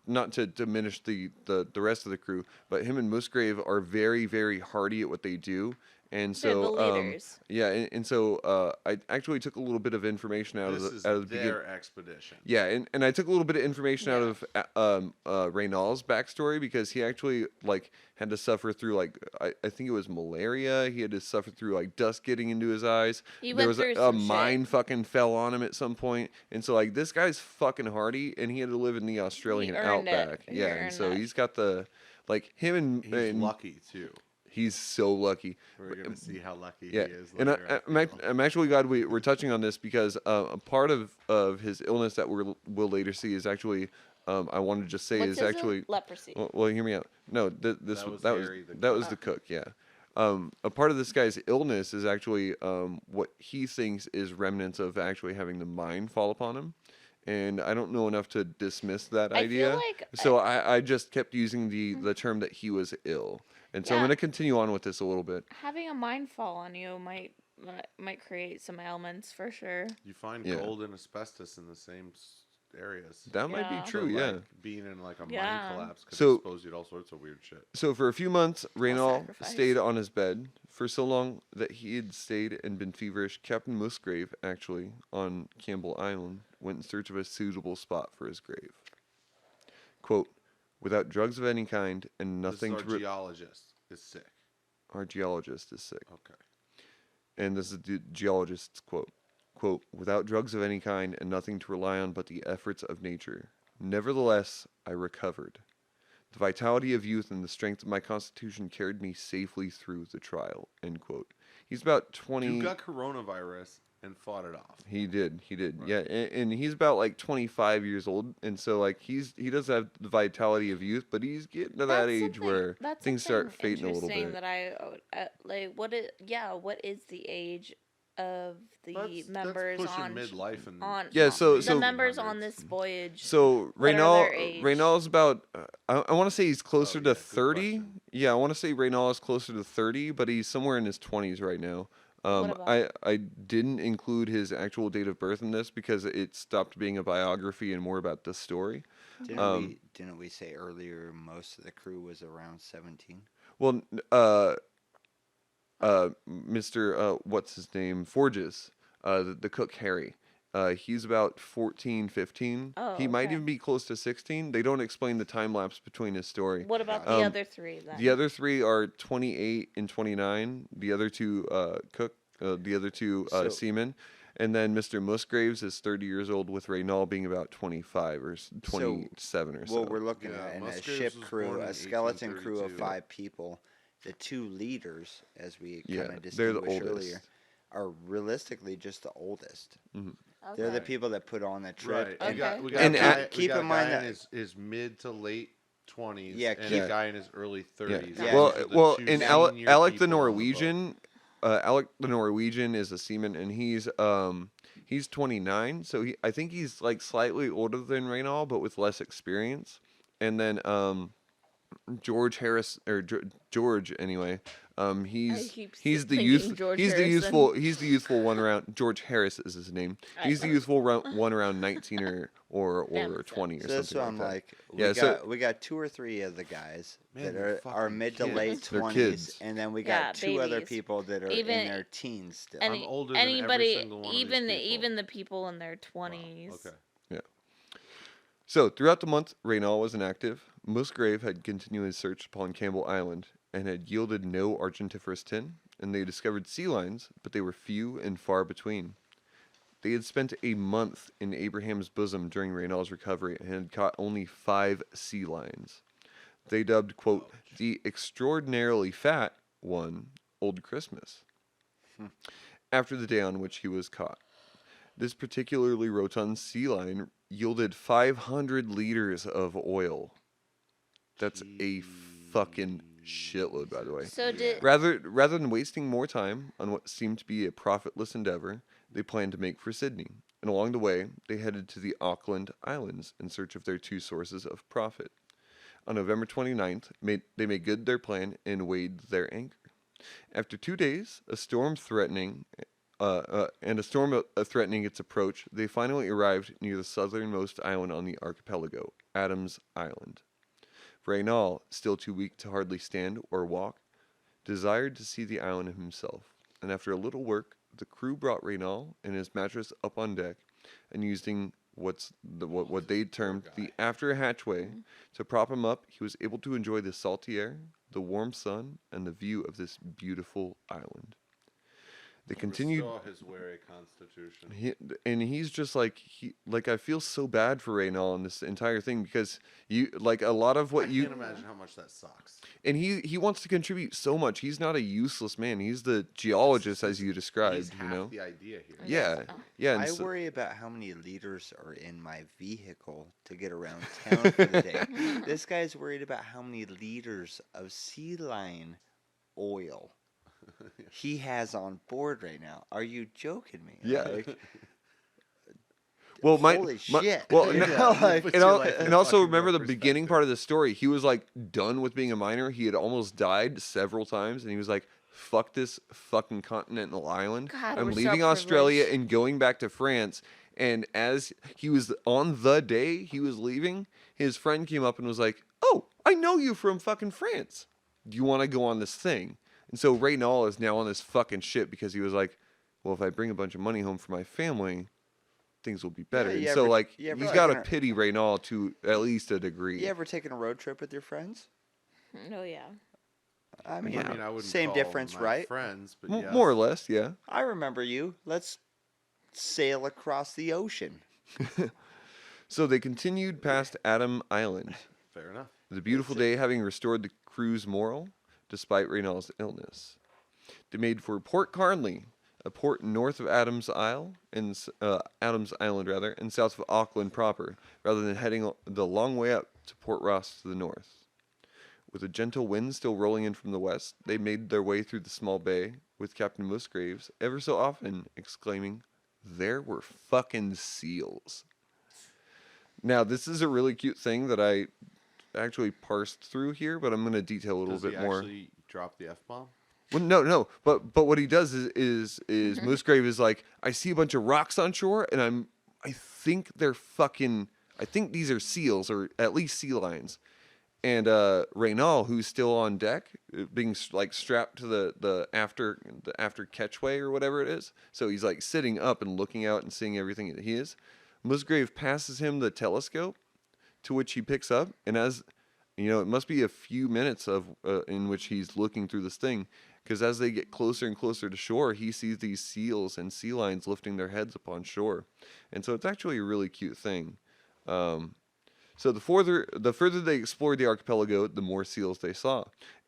not to diminish the rest of the crew, but him and Musgrave are very, very hardy at what they do. And They're the so, leaders. yeah, and so I actually took a little bit of information out This of is the beginning. their expedition. Yeah, and I took a little bit of information out of Raynal's backstory because he actually like had to suffer through like I think it was malaria. He had to suffer through like dust getting into his eyes. He There went was through a some shit. mine fucking fell on him at some point, and so like this guy's fucking hardy, and he had to live in the Australian earned it. outback. He Yeah, and earned so that. he's got the like him and He's and lucky too. he's so lucky. We're gonna see how lucky Yeah, he is. and later, I feel. I'm actually glad we're touching on this because a part of his illness that we'll later see is actually I want to just say What's is his actually leprosy. well hear me out. No, this That was that was Harry the that cook. was the cook. Yeah, a part of this guy's illness is actually what he thinks is remnants of actually having the mine fall upon him. And I don't know enough to dismiss that I feel idea. like So I just kept using the term that he was ill. And so I'm Yeah. going to continue on with this a little bit. Having a mine fall on you might create some ailments for sure. You find Yeah. gold and asbestos in the same areas. That might Yeah. be true, So, yeah. like, being in like a Yeah. mine collapse could So- expose you to all sorts of weird shit. So for a few months, Raynal sacrifice. stayed on his bed for so long that he had stayed and been feverish. Captain Musgrave, actually, on Campbell Island, went in search of a suitable spot for his grave. Quote, without drugs of any kind and nothing This to... is our geologist is sick. Our geologist is sick. Okay. And this is the geologist's quote. Quote, without drugs of any kind and nothing to rely on but the efforts of nature. Nevertheless, I recovered. The vitality of youth and the strength of my constitution carried me safely through the trial. End quote. He's about 20. You got coronavirus and fought it off. He did. Right. Yeah, and he's about like 25 years old, and so like he does have the vitality of youth, but he's getting to that That's age something- where that's things something start fading a little interesting bit. That I like. What is the age of the members that's pushing on midlife and on Yeah, so- the so- members on this voyage? So What are their age? Raynal's about I want to say he's closer yeah, to good 30. question. Yeah, I want to say Raynal is closer to 30, but he's somewhere in his 20s right now. I didn't include his actual date of birth in this because it stopped being a biography and more about the story. Didn't we say earlier most of the crew was around 17? Well, Mr. What's his name? Forges, the cook Harry. He's about 14, 15. Oh, He might okay. even be close to 16. They don't explain the time lapse between his story. What about the other three then? The other three are 28 and 29. The other two So- seamen. And then Mr. Musgraves is 30 years old, with Raynal being about 25 or 27 or so. What we're looking Yeah, at in a Musgraves ship was crew, born in a skeleton crew of 1832. 5 people, the 2 leaders, as we Yeah, kind of they're the distinguished earlier, oldest. are realistically just the oldest. Okay. They're the people that put on the trip. Right. And We got And a guy, keep in mind in that his mid to late 20s Yeah, and keep- a guy in his early 30s. Yeah. Well, Those are the well, two and senior Alec the people on boat. Norwegian, Alec the Norwegian is a seaman, and he's 29, so I think he's like slightly older than Raynal, but with less experience. And then George Harris or George anyway. keep He's the thinking George Harrison. he's the youthful one around. George Harris is his name. He's the youthful one around 19 or That makes 20 or so that's something what I'm like that. like. Yeah, so- We got 2 or 3 of the guys Man, that they're are fucking mid to kids. late They're 20s, kids. and then we Yeah, got 2 other babies. people that are Even- in their teens still. I'm older than every anybody, single one of these even people. the people in their 20s. Wow, okay. So, throughout the month, Raynal was inactive. Musgrave had continued his search upon Campbell Island and had yielded no argentiferous tin, and they discovered sea lions, but they were few and far between. They had spent a month in Abraham's bosom during Raynal's recovery and had caught only 5 sea lions. They dubbed, quote, the extraordinarily fat one, Old Christmas, after the day on which he was caught. This particularly rotund sea lion yielded 500 liters of oil. That's a fucking shitload, by the way. So did Rather than wasting more time on what seemed to be a profitless endeavor, they planned to make for Sydney, and along the way, they headed to the Auckland Islands in search of their two sources of profit. On November 29th, they made good their plan and weighed their anchor. After 2 days, a storm threatening its approach, they finally arrived near the southernmost island on the archipelago, Adams Island. Raynal, still too weak to hardly stand or walk, desired to see the island himself, and after a little work, the crew brought Raynal and his mattress up on deck, and using what they termed the after hatchway to prop him up, he was able to enjoy the salty air, the warm sun, and the view of this beautiful island. They continued. Restore his weary constitution. He's just like I feel so bad for Raynal in this entire thing because you like a lot of what I you can't imagine how much that sucks. and he wants to contribute so much. He's not a useless man. He's the geologist as you described. He's You know. half the idea here. Yeah, yeah. And I so- worry about how many liters are in my vehicle to get around town for the day. This guy's worried about how many liters of sea lion oil he has on board right now. Are you joking me? Yeah. Like, Well, holy shit. Well, You know, like- and also fucking remember real the beginning perspective. part of the story. He was like done with being a miner. He had almost died several times, and he was like, "Fuck this fucking continental island. God, I'm we're so leaving Australia privileged." and going back to France." And as he was on the day he was leaving, his friend came up and was like, "Oh, I know you from fucking France. Do you want to go on this thing?" And so Raynal is now on this fucking ship because he was like, "Well, if I bring a bunch of money home for my family, things will be better." you And so, ever- like, you ever he's like got to in a- pity Raynal to at least a degree. You ever taken a road trip with your friends? Oh yeah. I mean, I mean, I wouldn't same call difference, my right? Friends, but yes. More or less, yeah. I remember you. Let's sail across the ocean. So they continued past Adam Island, Fair enough. the beautiful day having restored the crew's morale, despite Raynal's illness. They made for Port Carnley, a port north of Adams Island, and south of Auckland proper, rather than heading the long way up to Port Ross to the north. With a gentle wind still rolling in from the west, they made their way through the small bay, with Captain Musgraves ever so often exclaiming, "There were fucking seals." Now, this is a really cute thing that I actually parsed through here, but I'm going to detail a little Does bit he more. actually drop the F-bomb? Well, no, but what he does is Musgrave is like, I see a bunch of rocks on shore, and I think these are seals or at least sea lions. And Raynal, who's still on deck, being like strapped to the after catchway or whatever it is, so he's like sitting up and looking out and seeing everything that he is. Musgrave passes him the telescope, to which he picks up, and as you know, it must be a few minutes of in which he's looking through this thing, because as they get closer and closer to shore, he sees these seals and sea lions lifting their heads upon shore, and so it's actually a really cute thing. So the further they explored the archipelago, the more seals they saw,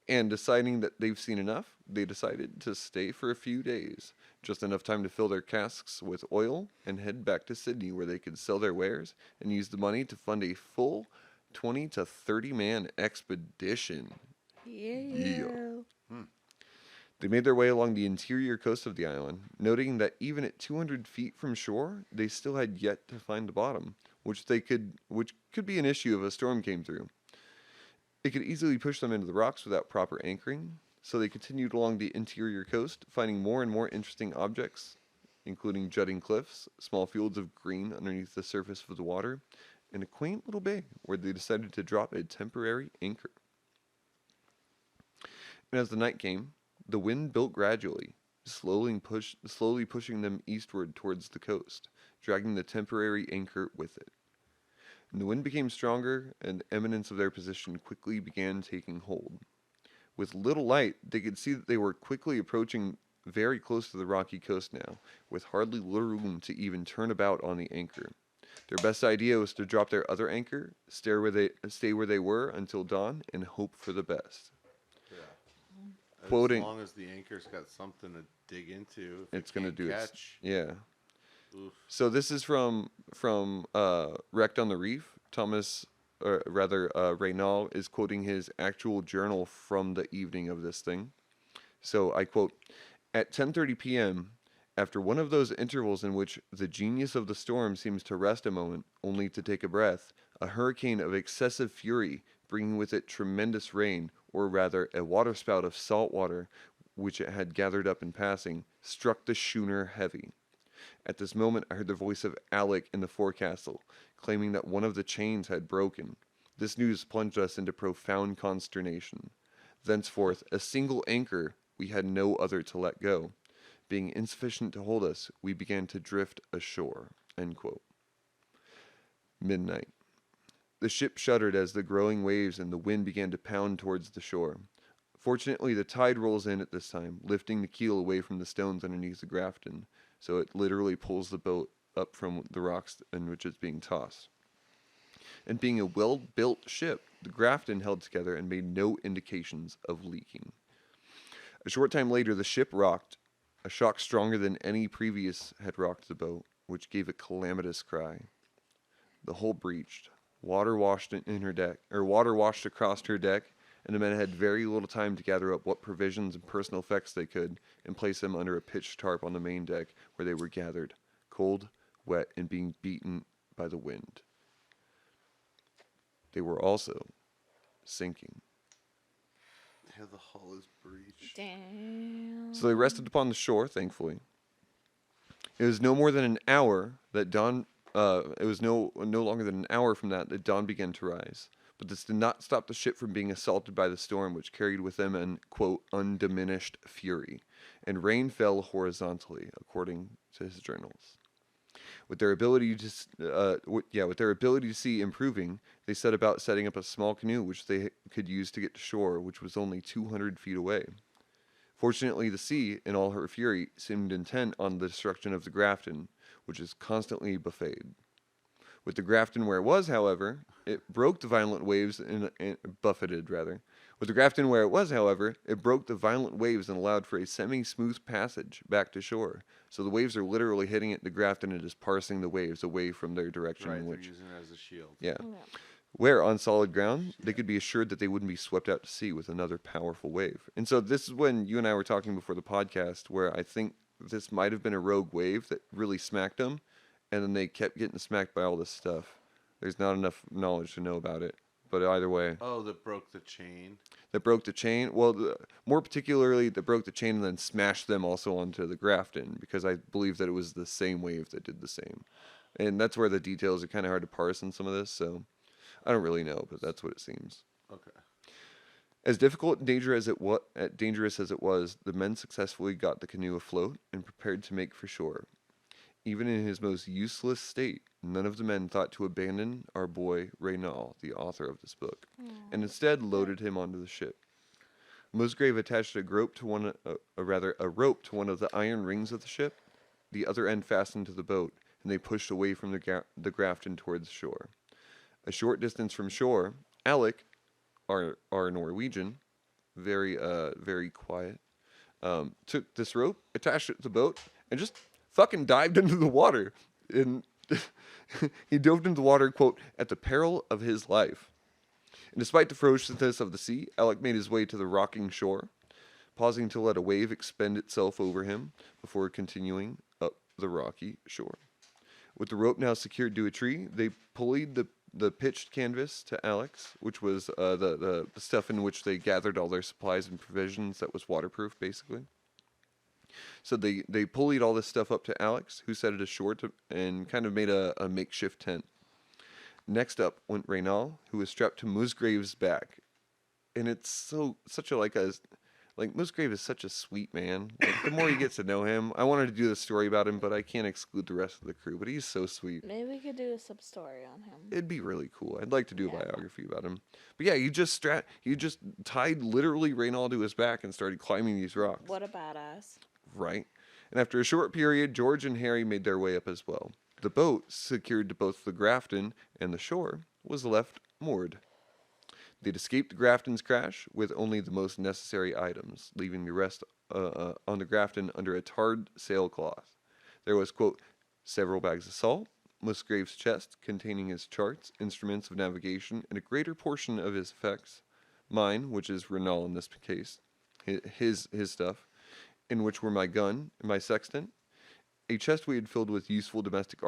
and deciding that they've seen enough, they decided to stay for a few days, just enough time to fill their casks with oil and head back to Sydney, where they could sell their wares and use the money to fund a full 20 to 30 man expedition. Yeah. They made their way along the interior coast of the island, noting that even at 200 feet from shore, they still had yet to find the bottom, which could be an issue if a storm came through. It could easily push them into the rocks without proper anchoring, so they continued along the interior coast, finding more and more interesting objects, including jutting cliffs, small fields of green underneath the surface of the water, and a quaint little bay where they decided to drop a temporary anchor. And as the night came, the wind built gradually, slowly pushing them eastward towards the coast, dragging the temporary anchor with it. And the wind became stronger, and the eminence of their position quickly began taking hold. With little light, they could see that they were quickly approaching very close to the rocky coast now, with hardly room to even turn about on the anchor. Their best idea was to drop their other anchor, stay where they were until dawn, and hope for the best. Yeah. Quoting- As long as the anchor's got something to dig into, if It's it going to can't do it. catch. Yeah. Oof. So this is from Wrecked on the Reef. Raynal is quoting his actual journal from the evening of this thing. So I quote, "At 10:30 p.m., After one of those intervals in which the genius of the storm seems to rest a moment, only to take a breath, a hurricane of excessive fury, bringing with it tremendous rain, or rather a waterspout of salt water, which it had gathered up in passing, struck the schooner heavy. At this moment I heard the voice of Alec in the forecastle, claiming that one of the chains had broken. This news plunged us into profound consternation. Thenceforth, a single anchor, we had no other to let go. Being insufficient to hold us, we began to drift ashore. End quote. Midnight. The ship shuddered as the growing waves and the wind began to pound towards the shore. Fortunately, the tide rolls in at this time, lifting the keel away from the stones underneath the Grafton, so it literally pulls the boat up from the rocks in which it's being tossed. And being a well-built ship, the Grafton held together and made no indications of leaking. A short time later, the ship rocked, a shock stronger than any previous had rocked the boat, which gave a calamitous cry. The hull breached. Water washed across her deck, and the men had very little time to gather up what provisions and personal effects they could and place them under a pitched tarp on the main deck, where they were gathered, cold, wet, and being beaten by the wind. They were also sinking. Yeah, the hull is breached. Damn. So they rested upon the shore, thankfully. It was no more than an hour that dawn. It was no longer than an hour from that dawn began to rise. But this did not stop the ship from being assaulted by the storm, which carried with them an, quote, undiminished fury, and rain fell horizontally, according to his journals. With their ability to see improving, they set about setting up a small canoe which they could use to get to shore, which was only 200 feet away. Fortunately, the sea, in all her fury, seemed intent on the destruction of the Grafton, which is constantly buffeted. With the Grafton where it was, however, it broke the violent waves buffeted. With the Grafton where it was, however, it broke the violent waves and allowed for a semi-smooth passage back to shore. So the waves are literally hitting at the Grafton and just parsing the waves away from their direction. Right, in they're which, using it as a shield. yeah. Yeah. Where, on solid ground, they could be assured that they wouldn't be swept out to sea with another powerful wave. And so this is when you and I were talking before the podcast, where I think this might have been a rogue wave that really smacked them, and then they kept getting smacked by all this stuff. There's not enough knowledge to know about it, but either way. Oh, that broke the chain. That broke the chain. Well, more particularly, that broke the chain and then smashed them also onto the Grafton, because I believe that it was the same wave that did the same. And that's where the details are kind of hard to parse in some of this, so I don't really know, but that's what it seems. Okay. As difficult and dangerous as it was, the men successfully got the canoe afloat and prepared to make for shore. Even in his most useless state, none of the men thought to abandon our boy Raynal, the author of this book, and instead loaded him onto the ship. Musgrave attached a rope to one of the iron rings of the ship, the other end fastened to the boat, and they pushed away from the Grafton towards shore. A short distance from shore, Alec, our Norwegian, very quiet, took this rope, attached it to the boat, and just fucking dived into the water. And he dove into the water, quote, at the peril of his life. And despite the ferociousness of the sea, Alec made his way to the rocking shore, pausing to let a wave expend itself over him before continuing up the rocky shore. With the rope now secured to a tree, they pulleyed the pitched canvas to Alex, which was the stuff in which they gathered all their supplies and provisions that was waterproof, basically. So they pulleyed all this stuff up to Alex, who set it ashore and kind of made a makeshift tent. Next up went Raynal, who was strapped to Musgrave's back. And it's Musgrave is such a sweet man. Like, the more you get to know him, I wanted to do the story about him, but I can't exclude the rest of the crew. But he's so sweet. Maybe we could do a sub story on him. It'd be really cool. I'd like to do a biography about him. But yeah, you just tied literally Raynal to his back and started climbing these rocks. What a badass. Right. And after a short period, George and Harry made their way up as well. The boat, secured to both the Grafton and the shore, was left moored. They'd escaped the Grafton's crash with only the most necessary items, leaving the rest on the Grafton under a tarred sailcloth. There was, quote, several bags of salt, Musgrave's chest containing his charts, instruments of navigation, and a greater portion of his effects. Mine, which is Raynal in this case, his stuff, in which were my gun and my sextant, a chest we had filled with useful domestic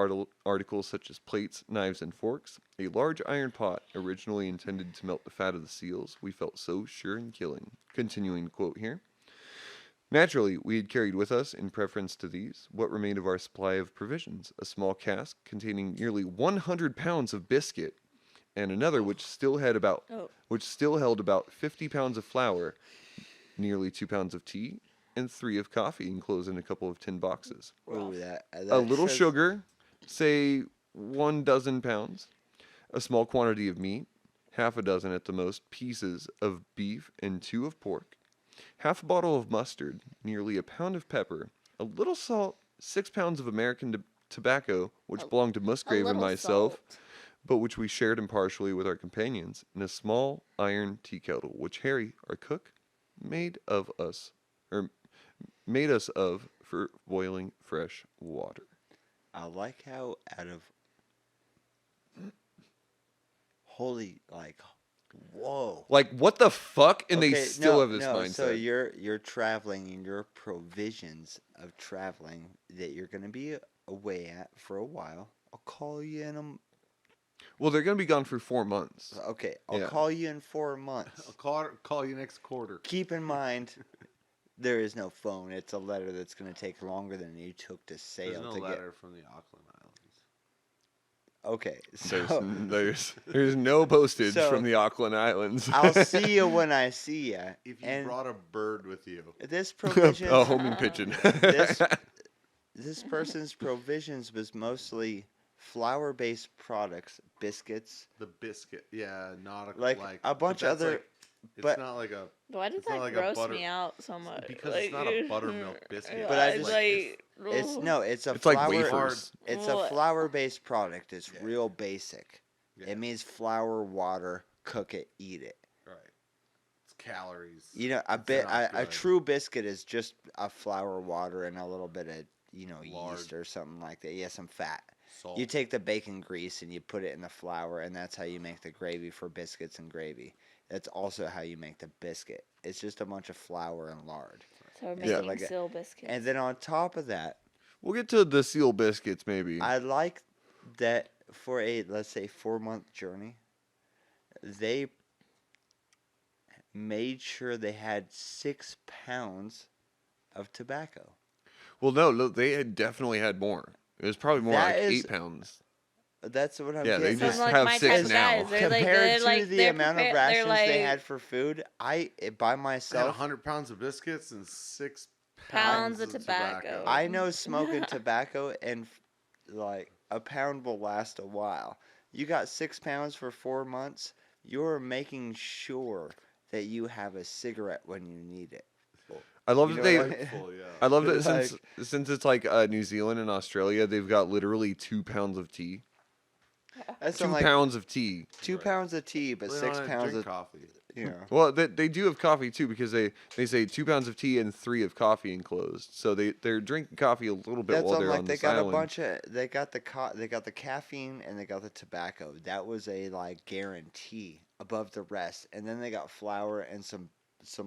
articles such as plates, knives, and forks, a large iron pot originally intended to melt the fat of the seals we felt so sure in killing. Continuing quote here. Naturally, we had carried with us, in preference to these, what remained of our supply of provisions, a small cask containing nearly 100 pounds of biscuit, and another which still held about 50 pounds of flour, nearly 2 pounds of tea, and 3 of coffee enclosed in a couple of tin boxes. Ooh, A little sugar, say 1 dozen pounds, a small quantity of meat, half a dozen at the most pieces of beef and 2 of pork, half a bottle of mustard, nearly a pound of pepper, a little salt, 6 pounds of American tobacco, which belonged to Musgrave and myself, but which we shared impartially with our companions, and a small iron tea kettle, which Harry, our cook, made us of for boiling fresh water. I like how out of holy, like, whoa. Like, what the fuck? And they Okay, still have this no, mindset. So you're traveling, and your provisions of traveling that you're gonna be away at for a while. I'll call you in Well, they're going to be gone for 4 months. Okay, I'll Yeah. call you in 4 months. I'll call you next quarter. Keep in mind, there is no phone. It's a letter that's gonna take longer than you took to sail There's no to letter from the Auckland Islands. get. Okay, so There's no postage So- from the Auckland Islands. I'll see you when I see you. If you And brought a bird with you, this provision, A homing pigeon. this person's provisions was mostly flour-based products, biscuits. the biscuit, yeah, not a, Like, a but bunch of that's other- like- it's but- not like a Why does It's not that like a gross butter- me out so much? because it's not a buttermilk biscuit. But I it's just- like It's no, it's a It's like flour. wafers. It's a What? flour-based product. It's Yeah. real basic. Yeah. It means flour, water, cook it, eat it. right. It's calories. You know, It's a not a good. true biscuit is just a flour, water, and a little bit of Lard. yeast or something like that. Yeah, some fat. Salt. You take the bacon grease and you put it in the flour, and that's how you make the gravy for biscuits and gravy. That's also how you make the biscuit. It's just a bunch of flour and lard. So we're Yeah. making Like a- seal biscuits. And then on top of that, We'll get to the seal biscuits, maybe. I like that for a, let's say, 4-month journey, they made sure they had 6 pounds of tobacco. Well, no, they had definitely had more. It was probably more That like is- 8 pounds. That's what I'm Yeah, they getting just at. like have my 6 type of now. guys. They're like, Compared to they're the they're amount of prepared- rations they're they like had for food, by I had myself, 100 pounds of biscuits and 6 pounds of tobacco. I know smoking tobacco and like a pound will last a while. You got 6 pounds for 4 months. You're making sure that you have a cigarette when you need it. I love You that know they. what I mean? Full, yeah. I love that Like- since it's like New Zealand and Australia, they've got literally 2 pounds of tea. That's 2 I'm like pounds of tea. 2 Right. pounds of tea, but They 6 don't pounds drink of coffee. Well, they do have coffee too because they say 2 pounds of tea and 3 of coffee enclosed. So they're drinking coffee a little bit That's while I'm they're like on they this got island. a bunch of they got the caffeine and they got the tobacco. That was a like guarantee above the rest. And then they got flour and some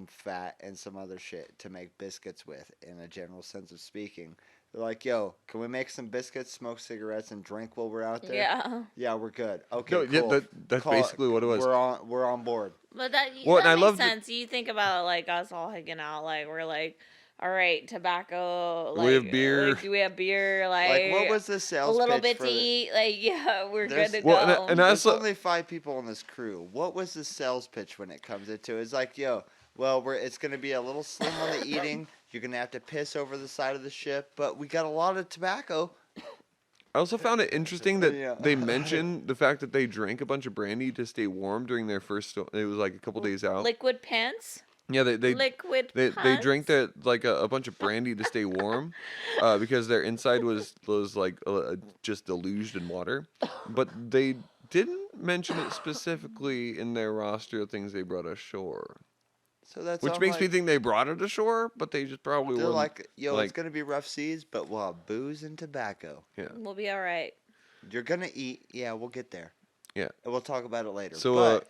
fat and some other shit to make biscuits with in a general sense of speaking. They're like, "Yo, can we make some biscuits, smoke cigarettes and drink while we're out there?" Yeah. Yeah, we're good. Okay, No, cool. yeah, that's basically what it was. We're on board. But that, Well, and that I makes love the- sense. You think about like us all hanging out, like we're like, all right, tobacco. Like, We have beer. Like, do we have beer? Like, Like, what was the a sales little pitch bit for to the- eat? Like, yeah, we're There's- good to Well, go. and I There's also only 5 people on this crew. What was the sales pitch when it comes into it? It's like, yo, well, it's going to be a little slim on the eating. You're going to have to piss over the side of the ship, but we got a lot of tobacco. I also found it interesting that Yeah. they mentioned the fact that they drank a bunch of brandy to stay warm during their first. It was like a couple days out. Liquid pants. Yeah, they Liquid. they pants? drank like a bunch of brandy to stay warm, because their inside was like just deluged in water, but they didn't mention it specifically in their roster of things they brought ashore, So that's which all makes me like, think they brought it ashore, but they just probably they're were like, yo, like- it's going to be rough seas, but we'll have booze and tobacco. We'll be all right. You're going to eat. Yeah, we'll get there. Yeah. And we'll talk about it later. So, but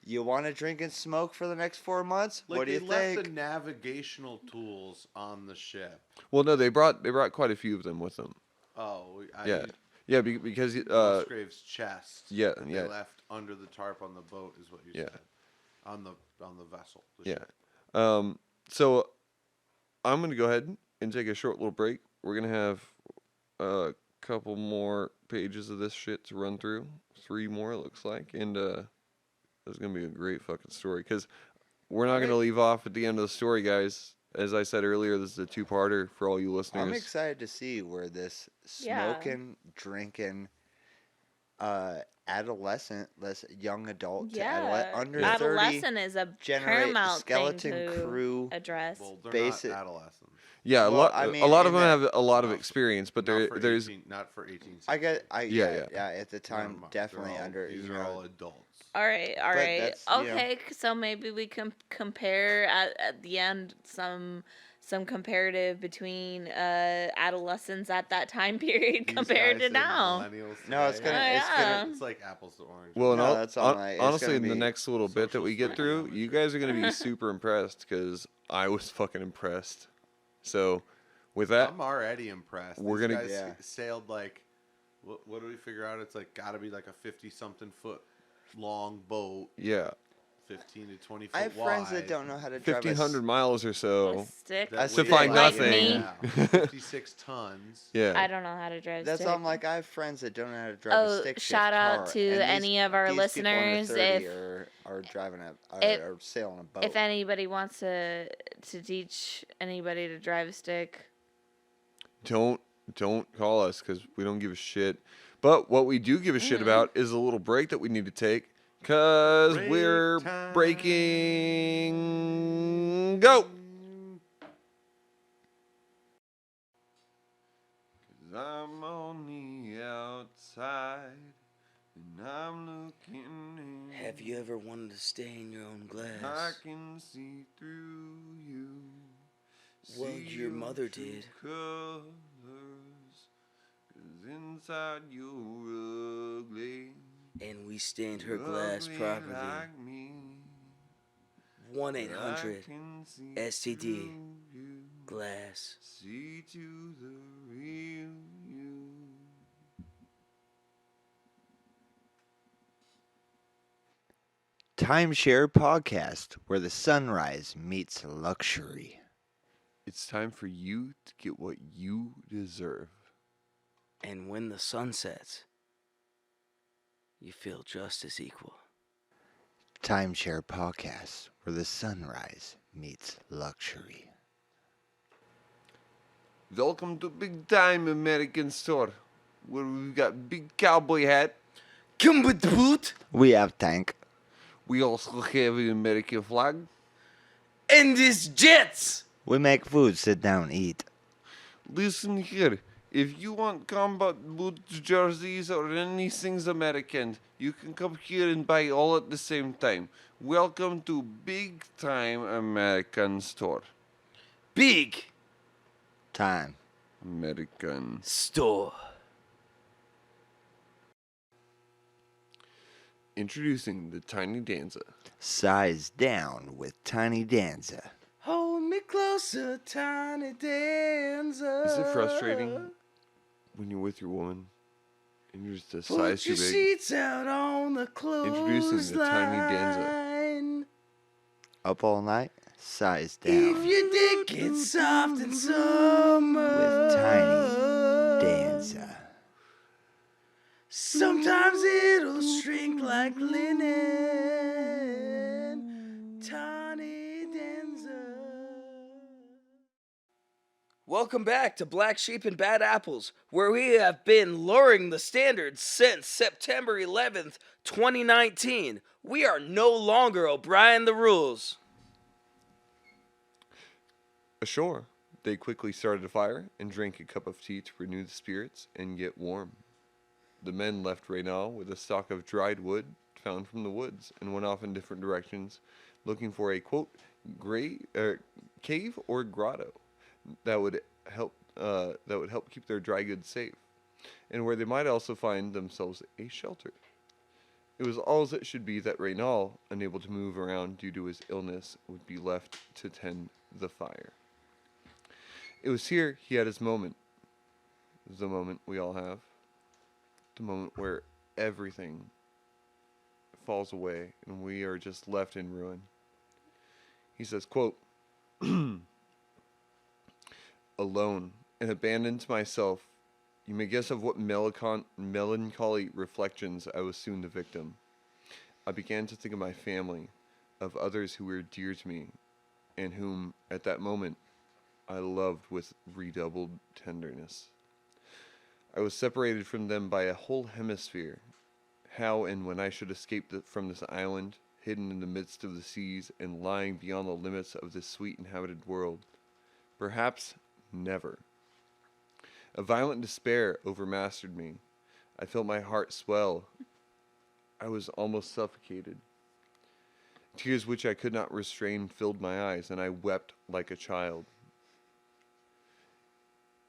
You want to drink and smoke for the next 4 months? Like What do you they left think? the navigational tools on the ship. Well, no, they brought quite a few of them with them. Oh, Yeah, yeah, because Musgrave's chest. yeah, that yeah. They left under the tarp on the boat is what you Yeah. said. On the vessel. The yeah. ship. So I'm gonna go ahead and take a short little break. We're gonna have a couple more pages of this shit to run through. 3 more, it looks like, and it's gonna be a great fucking story. Because we're not gonna leave off at the end of the story, guys. As I said earlier, this is a 2-parter for all you listeners. I'm excited to see where this Yeah. smoking, drinking, adolescent, young adult to Yeah, under Yeah. 30 adolescent is a generate paramount skeleton thing to crew. address. Well, they're Basic- not adolescents. Yeah, Well, I a mean, lot of in them that- have a lot of No, experience, but Not for there's 18, not for 18. Yeah, Yeah. at the time, definitely under. These you are know, all adults. All right, all But right. that's, you know- Okay, so maybe we can compare at the end some comparative between adolescents at that time period These compared guys to say now. millennials No, it's today. gonna- Oh, it's yeah. It's like apples to oranges. well, No, that's all right. It's honestly, gonna in the be next little bit that social we get through, storytelling. you guys are gonna be super impressed because I was fucking impressed. So, with that, I'm already impressed. We're These gonna- guys Yeah. sailed like, what do we figure out? It's like gotta be like a 50-something foot long boat, yeah, 15 to 20 foot I have wide. friends that don't know how to drive 1,500 miles or so. A stick. that That's to weighs find like nothing. yeah, 56 tons. Yeah, I don't know how to drive. That's stick. all I'm like. I have friends that don't know how to drive a Oh, stick shift shout out car, to and these- any of our these people under listeners 30 if are driving if- or sailing a boat. if anybody wants to teach anybody to drive a stick. don't call us because we don't give a shit. But what we do give a shit about is a little break that we need to take because Break we're time. breaking. Go. 'Cause I'm on the outside and I'm looking in. Have you ever wanted to stay in your own I glass? can see through you. Well, See your mother true did. Colors, 'cause inside you're ugly. And we stained her glass Ugly properly. like me. 1-800 I can see STD. through you. glass. See to the real you. Timeshare podcast where the sunrise meets luxury. It's time for you to get what you deserve. And when the sun sets, you feel just as equal. Timeshare podcast where the sunrise meets luxury. Welcome to Big Time American Store, where we've got big cowboy hat. Come with the boot. We have tank. We also have an American flag. And this jets. We make food, sit down, eat. Listen here, if you want combat boots, jerseys, or anything American, you can come here and buy all at the same time. Welcome to Big Time American Store. Big Time. American. store. Introducing the Tiny Danza. Size down with Tiny Danza. Hold me closer, tiny dancer. Is it frustrating when you're with your woman and you're just a size Put your too big? sheets out on the Introducing the Tiny Danza. clothesline. Up all night, size If down your dick gets soft in summer. with Tiny Danza. Sometimes it'll shrink like linen. Tiny Danza. Welcome back to Black Sheep and Bad Apples, where we have been lowering the standards since September 11th, 2019. We are no longer O'Brien the Rules. Ashore, they quickly started a fire and drank a cup of tea to renew the spirits and get warm. The men left Raynal with a stock of dried wood found from the woods and went off in different directions, looking for a quote cave or grotto that would help keep their dry goods safe, and where they might also find themselves a shelter. It was all as it should be that Raynal, unable to move around due to his illness, would be left to tend the fire. It was here he had his moment. The moment we all have. The moment where everything falls away and we are just left in ruin. He says, quote, alone and abandoned to myself, you may guess of what melancholy reflections I was soon the victim. I began to think of my family, of others who were dear to me, and whom, at that moment, I loved with redoubled tenderness. I was separated from them by a whole hemisphere. How and when I should escape from this island, hidden in the midst of the seas and lying beyond the limits of this sweet inhabited world? Perhaps never. A violent despair overmastered me. I felt my heart swell. I was almost suffocated. Tears which I could not restrain filled my eyes, and I wept like a child.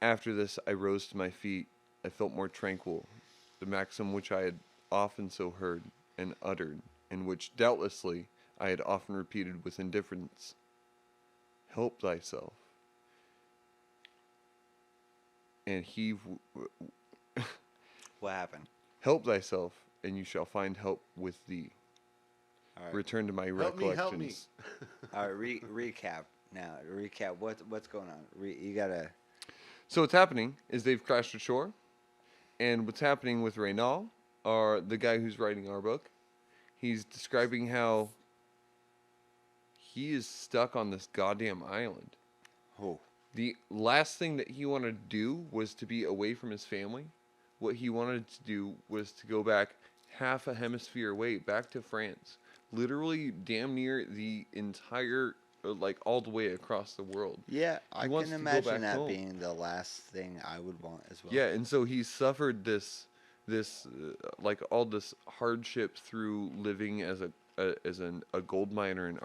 After this, I rose to my feet. I felt more tranquil. The maxim which I had often so heard and uttered, and which doubtlessly I had often repeated with indifference, help thyself, and heave. What happened? Help thyself, and you shall find help with thee. All right. Return to my Help me, recollections. help me. All right. Recap now. Recap. What's going on? You gotta. So what's happening is they've crashed ashore, and what's happening with Raynal, are the guy who's writing our book. He's describing how he is stuck on this goddamn island. Oh. The last thing that he wanted to do was to be away from his family. What he wanted to do was to go back half a hemisphere away, back to France. Literally damn near the entire, like all the way across the world. Yeah, I wants can to go imagine back that home. being the last thing I would want as well. Yeah, and so he suffered like all this hardship through living as a gold miner in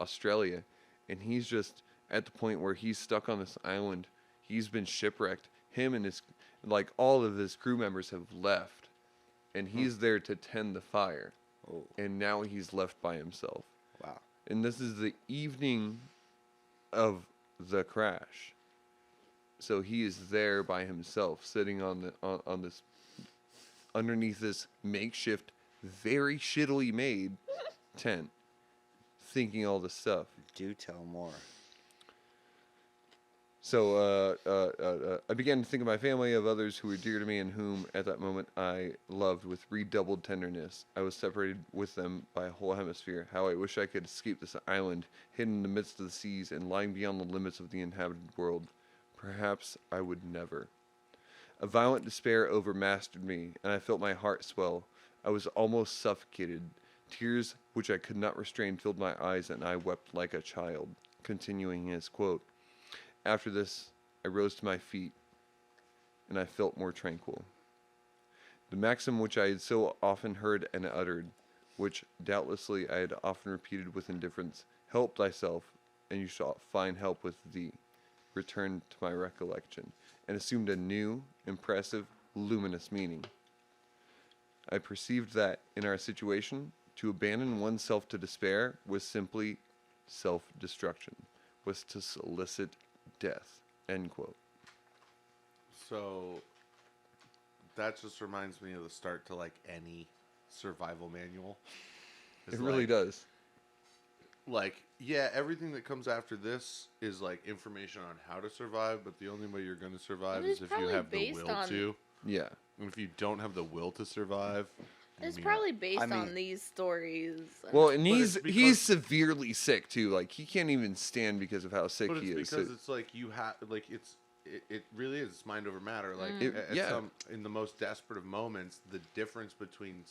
Australia, and he's just at the point where he's stuck on this island. He's been shipwrecked. Him and his all of his crew members have left, and he's there to tend the fire. Oh, And now he's left by himself. wow. And this is the evening of the crash. So he is there by himself, sitting on this underneath this makeshift, very shittily made tent, thinking all this stuff. Do tell more. So I began to think of my family, of others who were dear to me, and whom at that moment I loved with redoubled tenderness. I was separated with them by a whole hemisphere. How I wish I could escape this island, hidden in the midst of the seas and lying beyond the limits of the inhabited world. Perhaps I would never. A violent despair overmastered me, and I felt my heart swell. I was almost suffocated. Tears which I could not restrain filled my eyes, and I wept like a child. Continuing his quote. After this, I rose to my feet, and I felt more tranquil. The maxim which I had so often heard and uttered, which doubtlessly I had often repeated with indifference, help thyself, and you shall find help with thee, returned to my recollection, and assumed a new, impressive, luminous meaning. I perceived that, in our situation, to abandon oneself to despair was simply self-destruction, was to solicit death. End quote. So that just reminds me of the start to like any survival manual. It's It really like- does. Like, yeah, everything that comes after this is like information on how to survive, but the only way you're going to survive It is is if you probably have the based will on- to. Yeah. And if you don't have the will to survive, It's you know, probably based mean- on these stories. Well, and But he's it's because- he's severely sick too. Like he can't even stand because of how sick But it's he is. because So- it's like you have like it really is mind over matter. Like It- at yeah. some in the most desperate of moments, the difference between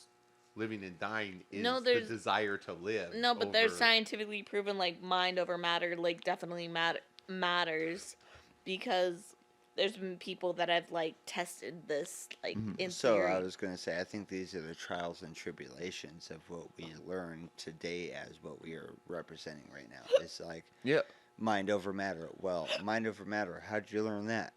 living and dying is No, the there's- desire to live. No, but there's over- scientifically proven like mind over matter like definitely matters because there's been people that have like tested this like in So theory. I was going to say, I think these are the trials and tribulations of what we learn today as what we are representing right now. It's like yeah. mind over matter. Well, mind over matter. How did you learn that?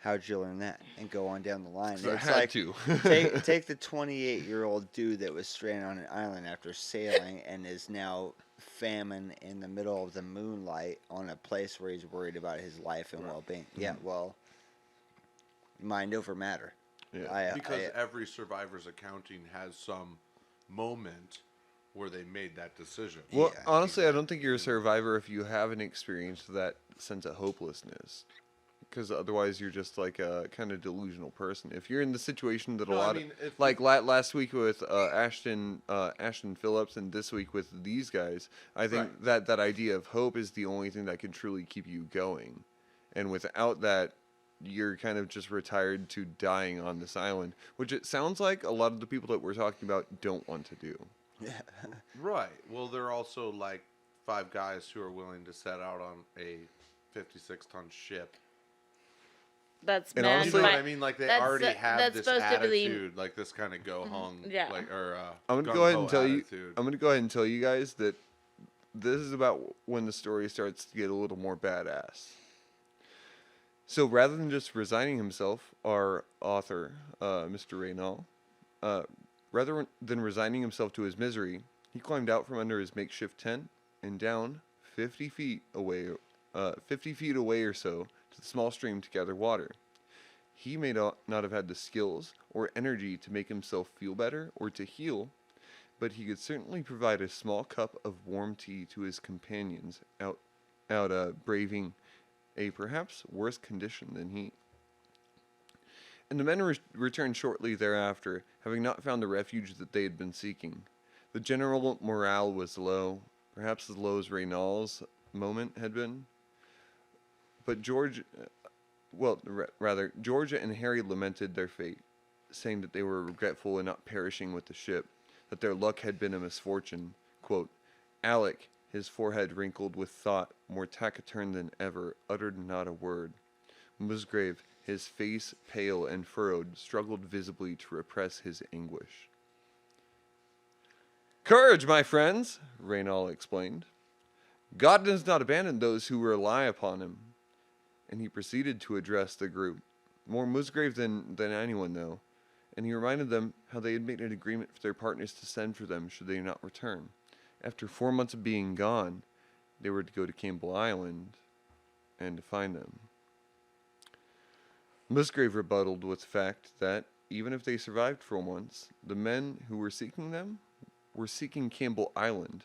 How'd you learn that? And go on down the line. 'Cause I It's had like, to. take the 28-year-old dude that was stranded on an island after sailing and is now famine in the middle of the moonlight on a place where he's worried about his life and well-being. Yeah, well, mind over matter. Yeah. Because every survivor's accounting has some moment where they made that decision. Well, Yeah, honestly, I don't think you're a survivor if you haven't experienced that sense of hopelessness. Because otherwise, you're just like a kind of delusional person. If you're in the situation that a No, I lot mean, of, like last week with Ashton Phillips, and this week with these guys, I think Right. that idea of hope is the only thing that can truly keep you going. And without that, you're kind of just retired to dying on this island, which it sounds like a lot of the people that we're talking about don't want to do. Right. Well, there are also like 5 guys who are willing to set out on a 56-ton ship. That's And manned honestly- You know by- what I mean? Like they that's- already have that's this supposed to be- attitude, like this kind of go hung, yeah. like or I'm gonna go ahead and gung-ho tell you. attitude. I'm gonna go ahead and tell you guys that this is about when the story starts to get a little more badass. So rather than just resigning himself, our author, Mr. Raynal, rather than resigning himself to his misery, he climbed out from under his makeshift tent and down 50 feet away or so to the small stream to gather water. He may not have had the skills or energy to make himself feel better or to heal, but he could certainly provide a small cup of warm tea to his companions out braving a perhaps worse condition than he. And the men returned shortly thereafter, having not found the refuge that they had been seeking. The general morale was low, perhaps as low as Raynal's moment had been. But George and Harry lamented their fate, saying that they were regretful in not perishing with the ship, that their luck had been a misfortune. Quote, Alec, his forehead wrinkled with thought, more taciturn than ever, uttered not a word. Musgrave, his face pale and furrowed, struggled visibly to repress his anguish. Courage, my friends, Raynal explained. God does not abandon those who rely upon him. And he proceeded to address the group, more Musgrave than anyone, though, and he reminded them how they had made an agreement for their partners to send for them should they not return. After 4 months of being gone, they were to go to Campbell Island and to find them. Musgrave rebutted with the fact that, even if they survived for months, the men who were seeking them were seeking Campbell Island,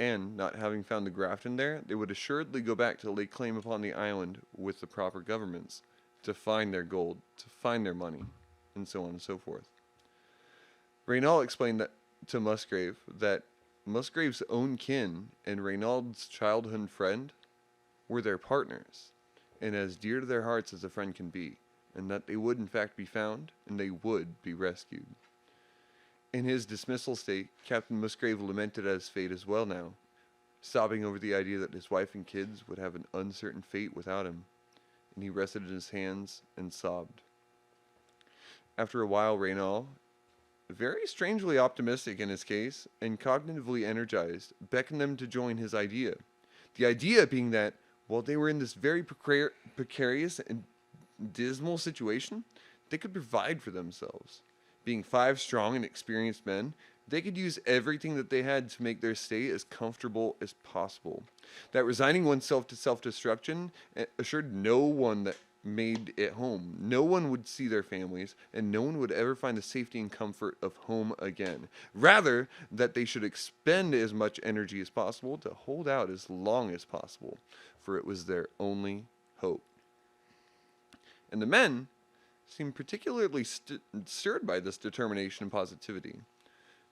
and, not having found the Grafton there, they would assuredly go back to lay claim upon the island with the proper governments, to find their gold, to find their money, and so on and so forth. Raynal explained that to Musgrave that Musgrave's own kin and Raynald's childhood friend were their partners, and as dear to their hearts as a friend can be, and that they would in fact be found, and they would be rescued. In his dismissal state, Captain Musgrave lamented at his fate as well now, sobbing over the idea that his wife and kids would have an uncertain fate without him, and he rested in his hands and sobbed. After a while, Raynal, very strangely optimistic in his case, and cognitively energized, beckoned them to join his idea. The idea being that, while they were in this very precarious and dismal situation, they could provide for themselves. Being 5 strong and experienced men, they could use everything that they had to make their stay as comfortable as possible. That resigning oneself to self-destruction assured no one that made it home. No one would see their families, and no one would ever find the safety and comfort of home again. Rather, that they should expend as much energy as possible to hold out as long as possible, for it was their only hope. And the men seemed particularly stirred by this determination and positivity.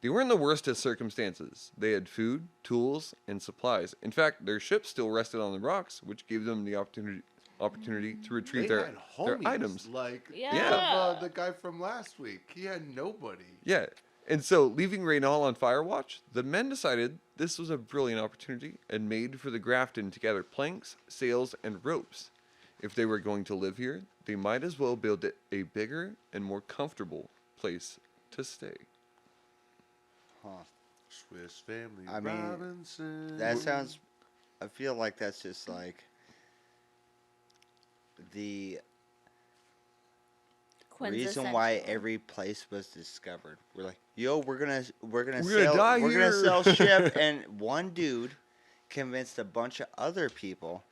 They were in the worst of circumstances. They had food, tools, and supplies. In fact, their ship still rested on the rocks, which gave them the opportunity to retrieve They their had homies, items. like Yeah. the guy from last week. He had nobody. Yeah. And so, leaving Raynal on fire watch, the men decided this was a brilliant opportunity and made for the Grafton to gather planks, sails, and ropes. If they were going to live here, they might as well build it a bigger and more comfortable place to stay. Huh. Swiss Family I mean, Robinson. That sounds. I feel like that's just like the reason why every place was discovered. We're like, yo, we're gonna die sell here." ship, and one dude convinced a bunch of other people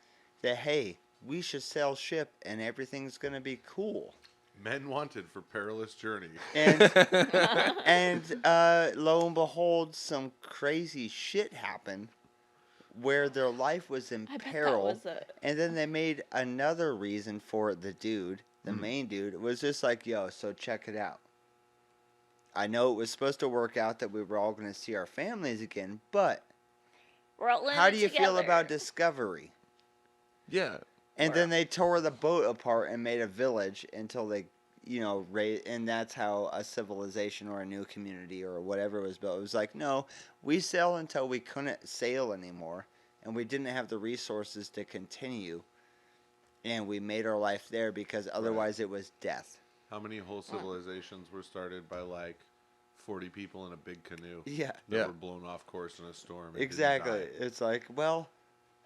that, hey, we should sell ship and everything's gonna be cool. Men wanted for perilous journey. And lo and behold, some crazy shit happened where their life was in I bet that peril. was a- And then they made another reason for the dude, the main dude, was just like, yo, so check it out. I know it was supposed to work out that we were all going to see our families again, but We're all in how it do you feel together. about discovery? Yeah. And then they tore the boat apart and made a village until they, and that's how a civilization or a new community or whatever was built. It was like, no, we sailed until we couldn't sail anymore, and we didn't have the resources to continue, and we made our life there because otherwise it was death. How many whole civilizations were started by like 40 people in a big canoe? Yeah. That were blown off course in a storm. and didn't Exactly. die? It's like, well,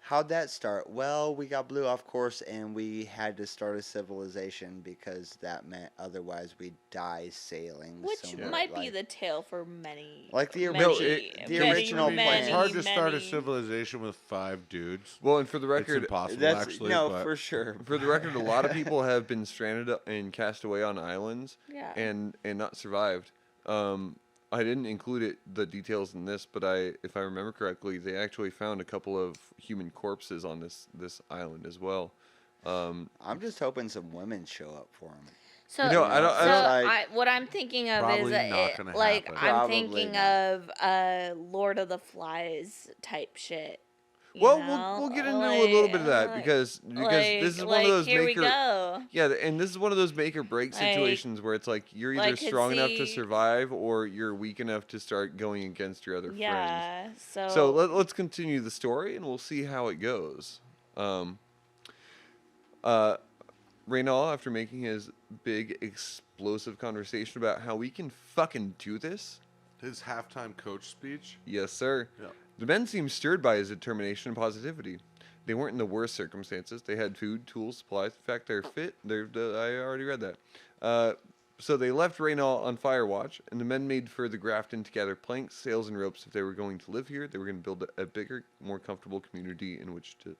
how'd that start? Well, we got blew off course and we had to start a civilization because that meant otherwise we'd die sailing. Which somewhere, might be like- the tale for many. Like the many- original many, plan. It's hard to many, start a many- civilization with 5 dudes. Well, and for the It's record, impossible, That's actually. no, but for sure. for the record, a lot of people have been stranded and cast away on islands Yeah. and not survived. I didn't include the details in this, but if I remember correctly, they actually found a couple of human corpses on this island as well. I'm just hoping some women show up for him. So, You know, I don't- like- what I'm thinking of Probably is not gonna like happen. I'm Probably thinking not. of Lord of the Flies type shit. you Well, know? we'll get into a little bit of that Like- because this is one of those here make we or go. yeah, and this is one of those make or break Like- situations where it's like you're either like, could strong enough to see- survive or you're weak enough to start going against your other friends. Yeah. So let's continue the story and we'll see how it goes. Raynal, after making his big explosive conversation about how we can fucking do this, his halftime coach speech. yes sir, Yeah. the men seemed stirred by his determination and positivity. They weren't in the worst circumstances. They had food, tools, supplies. In fact, they're fit. I already read that. So they left Raynal on fire watch, and the men made for the Grafton to gather planks, sails, and ropes. If they were going to live here, they were going to build a bigger, more comfortable community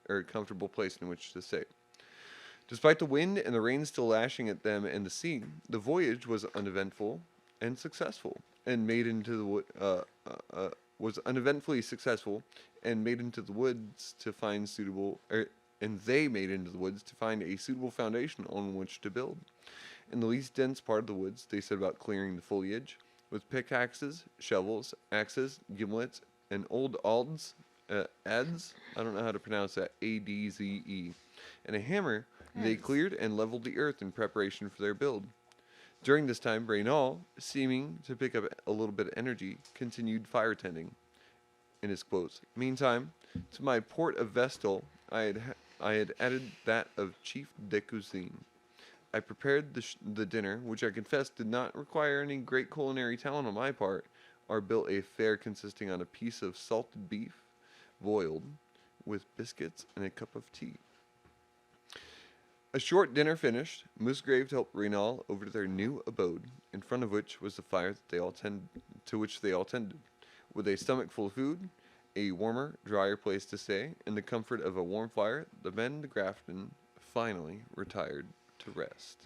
or comfortable place in which to stay. Despite the wind and the rain still lashing at them and the sea, the voyage was uneventful and successful, and was uneventfully successful, and made into the woods to find they made into the woods to find a suitable foundation on which to build. In the least dense part of the woods, they set about clearing the foliage with pickaxes, shovels, axes, gimlets, and old adze. I don't know how to pronounce that. ADZE, and a hammer. They cleared and leveled the earth in preparation for their build. During this time, Raynal, seeming to pick up a little bit of energy, continued fire tending. In his quotes, "Meantime, to my port of Vestal, I had added that of Chief de Cuisine. I prepared the dinner, which I confess did not require any great culinary talent on my part, or built a fare consisting on a piece of salted beef, boiled, with biscuits and a cup of tea." A short dinner finished, Musgrave helped Raynal over to their new abode, in front of which was the fire to which they all tended. With a stomach full of food, a warmer, drier place to stay, and the comfort of a warm fire, the men in the Grafton finally retired to rest.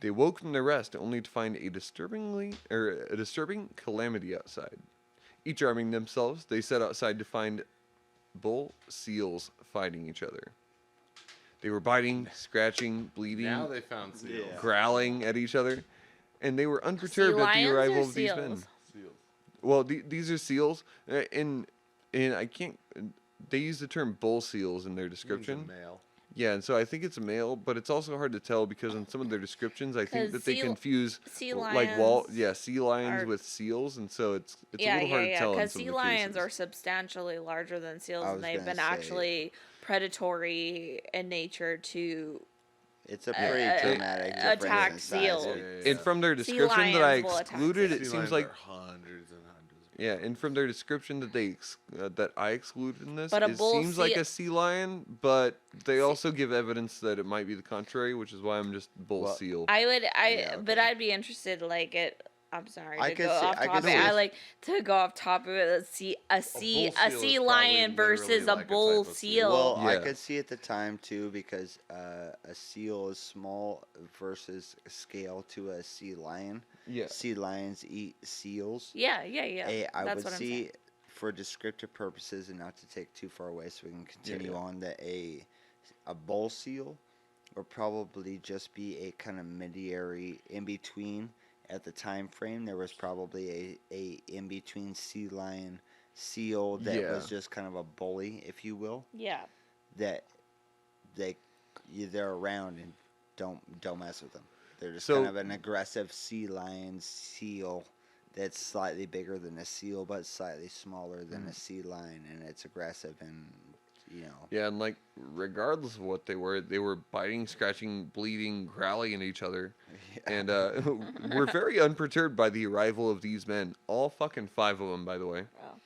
They woke from their rest only to find a disturbing calamity outside. Each arming themselves, they set outside to find bull seals fighting each other. They were biting, scratching, bleeding, Now they found seals. growling at each other, and they were unperturbed at the lions arrival or of these men. seals? Seals. Well, these are seals. In I can't. They use the term bull seals in their Means a description. male. Yeah, and so I think it's a male, but it's also hard to tell because in some of their descriptions, I think 'Cause that they confuse sea like sea lions are- with seals, and so it's a Yeah, little hard to tell. in because some sea of the lions cases. are substantially larger than seals, I and was they've gonna been say- actually predatory in nature to It's a pretty dramatic difference attack in size. seals. Yeah, yeah, And from their Sea description that I lions will attack excluded, Sea it seems lions like are hundreds and hundreds of Yeah, and from their description that that I excluded in this, But a it bull seems like seal- a sea lion, but they also give evidence that it might be the contrary, which is why I'm just bull Well, seal. But okay. I'd be interested, like, I'm sorry I to could go see- off I could topic. see I if- like to go off topic. A seal sea is lion probably versus literally a like a bull type of seal. seal. Well, I Yeah. could see at the time too because a seal is small versus scale to a sea lion. Yeah. Sea lions eat seals. Yeah. I That's would what I'm see, saying. for descriptive purposes and not to take too far away, so we can continue yeah. on, that a bull seal would probably just be a kind of mediary in between. At the time frame, there was probably a in between sea lion seal that Yeah. was just kind of a bully, if you will. Yeah. That they're around and don't mess with them. They're just So- kind of an aggressive sea lion seal that's slightly bigger than a seal but slightly smaller than a sea lion, and it's aggressive and Yeah, and like regardless of what they were biting, scratching, bleeding, growling at each other. And we're very unperturbed by the arrival of these men, all fucking 5 of them, by the way. Wow.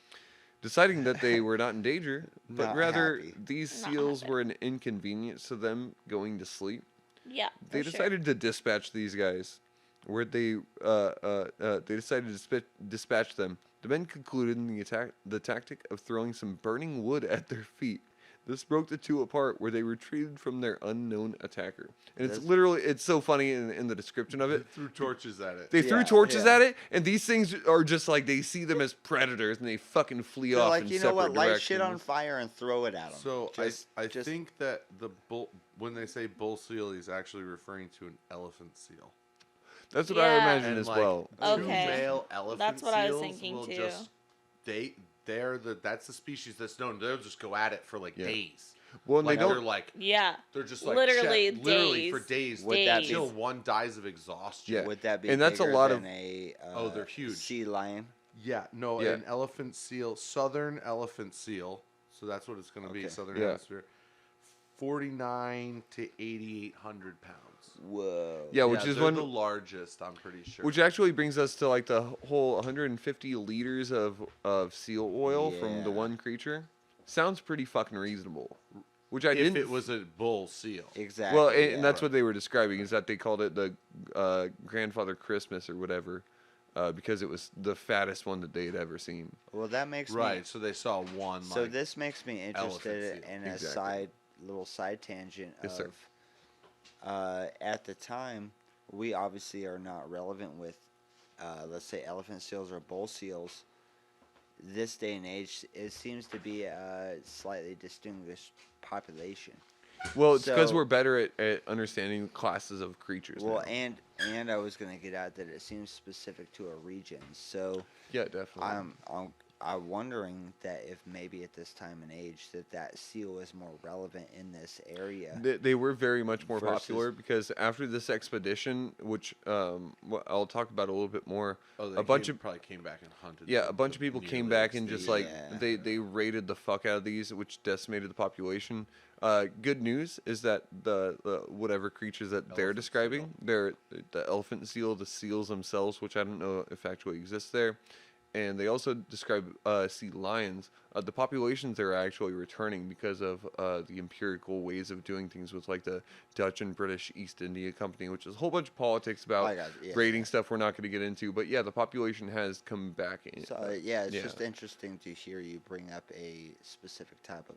Deciding that they were not in danger, but Not rather happy. these Not seals happy. were an inconvenience to them going to sleep. Yeah. They for sure. decided to dispatch these guys. Where they decided to dispatch them. The men concluded in the tactic of throwing some burning wood at their feet. This broke the two apart, where they retreated from their unknown attacker. And it's so funny in the description of it. Threw torches at it. They threw Yeah, torches yeah. at it, and these things are just like they see them as predators, and they fucking flee they're off like, in you know separate what, light directions. shit on fire and throw it at them. So just I think that the bull, when they say bull seal, he's actually referring to an elephant seal. That's what I Yeah. imagine And as like, well. two Okay. male elephant That's what I was seals thinking, will too. just that's the species that's known. They'll just go at it for like Yeah. days. Well, and Like they they're don't. like Yeah. they're just like Literally literally for days. days. Would that be- Until one dies of exhaustion. Yeah. Would that be And that's a bigger lot than of- a Oh, they're huge. sea lion? Yeah, no, Yeah. an elephant seal, southern elephant seal. So that's what it's going to be, Okay. southern Yeah. hemisphere. 49 to 8,800 pounds. Whoa. Yeah, which is they're one. the largest, I'm pretty sure. Which actually brings us to like the whole 150 liters of seal oil from the Yeah. one creature. Sounds pretty fucking reasonable. Which I if didn't. it was a bull seal. Exactly. well, and yeah. that's what they were describing is that they called it the grandfather Christmas or whatever, because it was the fattest one that they had ever seen. Well, that makes me. Right, so they saw one So like this makes me interested elephant seal. in a Exactly. little side tangent Yes, sir. of, at the time, we obviously are not relevant with, let's say, elephant seals or bull seals. This day and age, it seems to be a slightly distinguished population. Well, it's because So- we're better at understanding classes of creatures. Well, now. and I was gonna get at that it seems specific to a region. So Yeah, definitely. I'm wondering that if maybe at this time and age that seal is more relevant in this area. They were very much more Versus- popular because after this expedition, which I'll talk about a little bit more, Oh, a bunch of probably came back and hunted. yeah, them a bunch to of people came nearly back and just like extinct. they raided the fuck out of these, which decimated the population. Good news is that the whatever creatures that they're Elephant describing, seal. they're the elephant seal, the seals themselves, which I don't know if actually exists there. And they also describe sea lions. The populations there are actually returning because of the empirical ways of doing things with like the Dutch and British East India Company, which is a whole bunch of politics about I got it, yeah, raiding yeah. stuff we're not going to get into. But yeah, the population has come back. So yeah, it's yeah. just interesting to hear you bring up a specific type of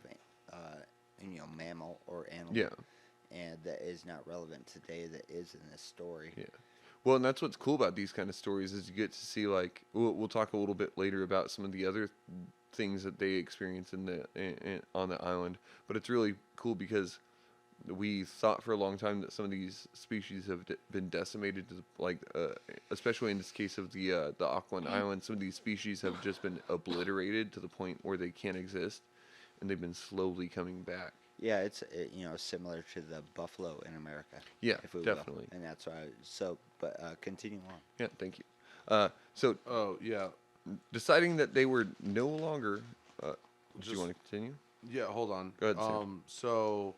mammal or animal. Yeah. And that is not relevant today. That is in this story. Yeah. Well, and that's what's cool about these kind of stories is you get to see like we'll talk a little bit later about some of the other things that they experience on the island, but it's really cool because we thought for a long time that some of these species have been decimated to like especially in this case of the Auckland Islands, some of these species have just been obliterated to the point where they can't exist, and they've been slowly coming back. Yeah, it's similar to the buffalo in America. Yeah, if we will. definitely. And that's why. But continue on. Yeah, thank you. So Oh yeah, deciding that they were no longer. Do you Just- want to continue? yeah. Hold on. Go ahead, Sam. So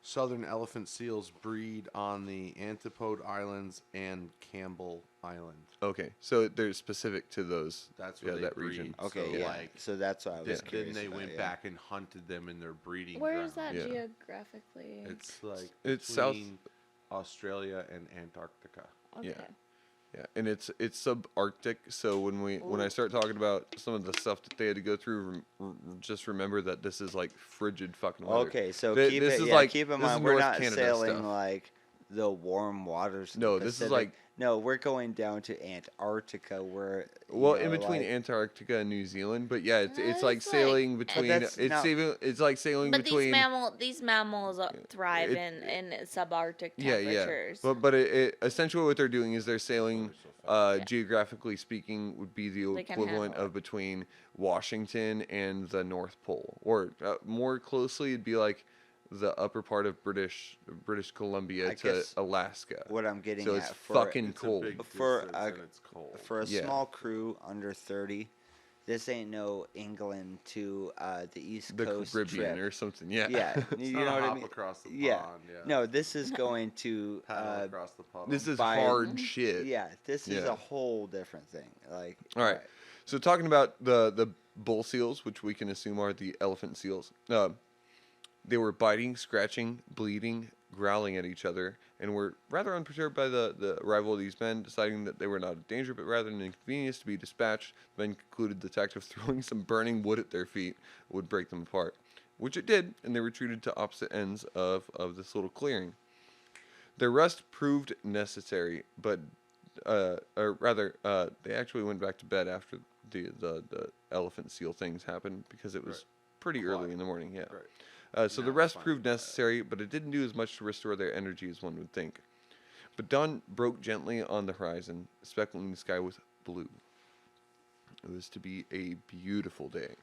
southern elephant seals breed on the Antipode Islands and Campbell island. Okay, so they're specific to those. That's where they that breed. region. Okay, So, yeah. like, So that's what I was then curious they about, went yeah. back and hunted them in their breeding Where ground. is that Yeah. geographically? It's like It's south- between Australia and Antarctica. Okay. Yeah, and it's subarctic. So when I start talking about some of the stuff that they had to go through, just remember that this is like frigid fucking weather. Okay, so Th- keep this it. is Yeah, like- keep in this is mind we're North not Canada sailing stuff. like the warm waters. Of No, the this is Pacific. like- no, we're going down to Antarctica, where Well, you in know, between like, Antarctica and New Zealand, but yeah, it's It's like like- sailing But between. that's It's not- saving. It's like sailing But between. these mammals thrive It- in subarctic Yeah, temperatures. yeah. But it essentially what they're doing is they're sailing. So fast. Yeah. Geographically speaking, would be the They can equivalent handle of between Washington and the North Pole, or more closely, it'd be like the upper part of British Columbia I to guess Alaska. what I'm getting So at it's for fucking It's a cold. big For distance a- and it's cold. for a Yeah. small crew under 30. This ain't no England to the East The Coast Caribbean trip. or something. Yeah. Yeah, It's you not know a what I hop mean. across the Yeah. pond. Yeah. No, this is going to Paddle across the pond. This is By- hard shit. yeah, this is Yeah. a whole different thing. Like, All right. So talking about the bull seals, which we can assume are the elephant seals, they were biting, scratching, bleeding, growling at each other, and were rather unperturbed by the arrival of these men, deciding that they were not a danger, but rather an inconvenience to be dispatched. The men concluded the tact of throwing some burning wood at their feet would break them apart, which it did, and they retreated to opposite ends of this little clearing. Their rest proved necessary, but or rather, they actually went back to bed after the elephant seal things happened because it was Right. pretty early Quiet. in the morning. Yeah. Right. So Now the it's rest fine proved to quiet. necessary, but it didn't do as much to restore their energy as one would think. But dawn broke gently on the horizon, speckling the sky with blue. It was to be a beautiful day.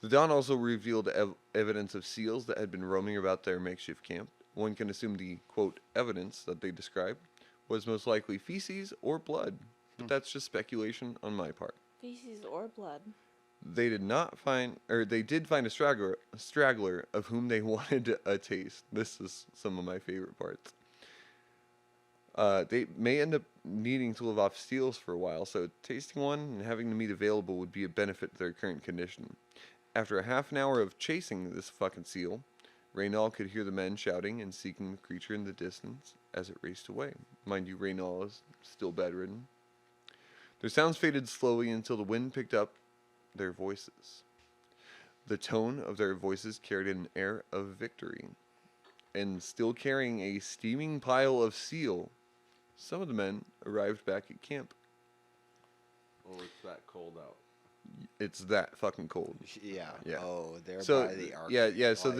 The dawn also revealed evidence of seals that had been roaming about their makeshift camp. One can assume the, quote, evidence that they described was most likely feces or blood, but that's just speculation on my part. Feces or blood. They did not find, or they did find a straggler of whom they wanted a taste. This is some of my favorite parts. They may end up needing to live off seals for a while, so tasting one and having the meat available would be a benefit to their current condition. After a half an hour of chasing this fucking seal, Raynal could hear the men shouting and seeking the creature in the distance as it raced away. Mind you, Raynal is still bedridden. Their sounds faded slowly until the wind picked up their voices. The tone of their voices carried an air of victory. And still carrying a steaming pile of seal, some of the men arrived back at camp. Oh, it's that cold out. It's that fucking cold. Yeah. Yeah. Oh, they're So by the Arctic. yeah. So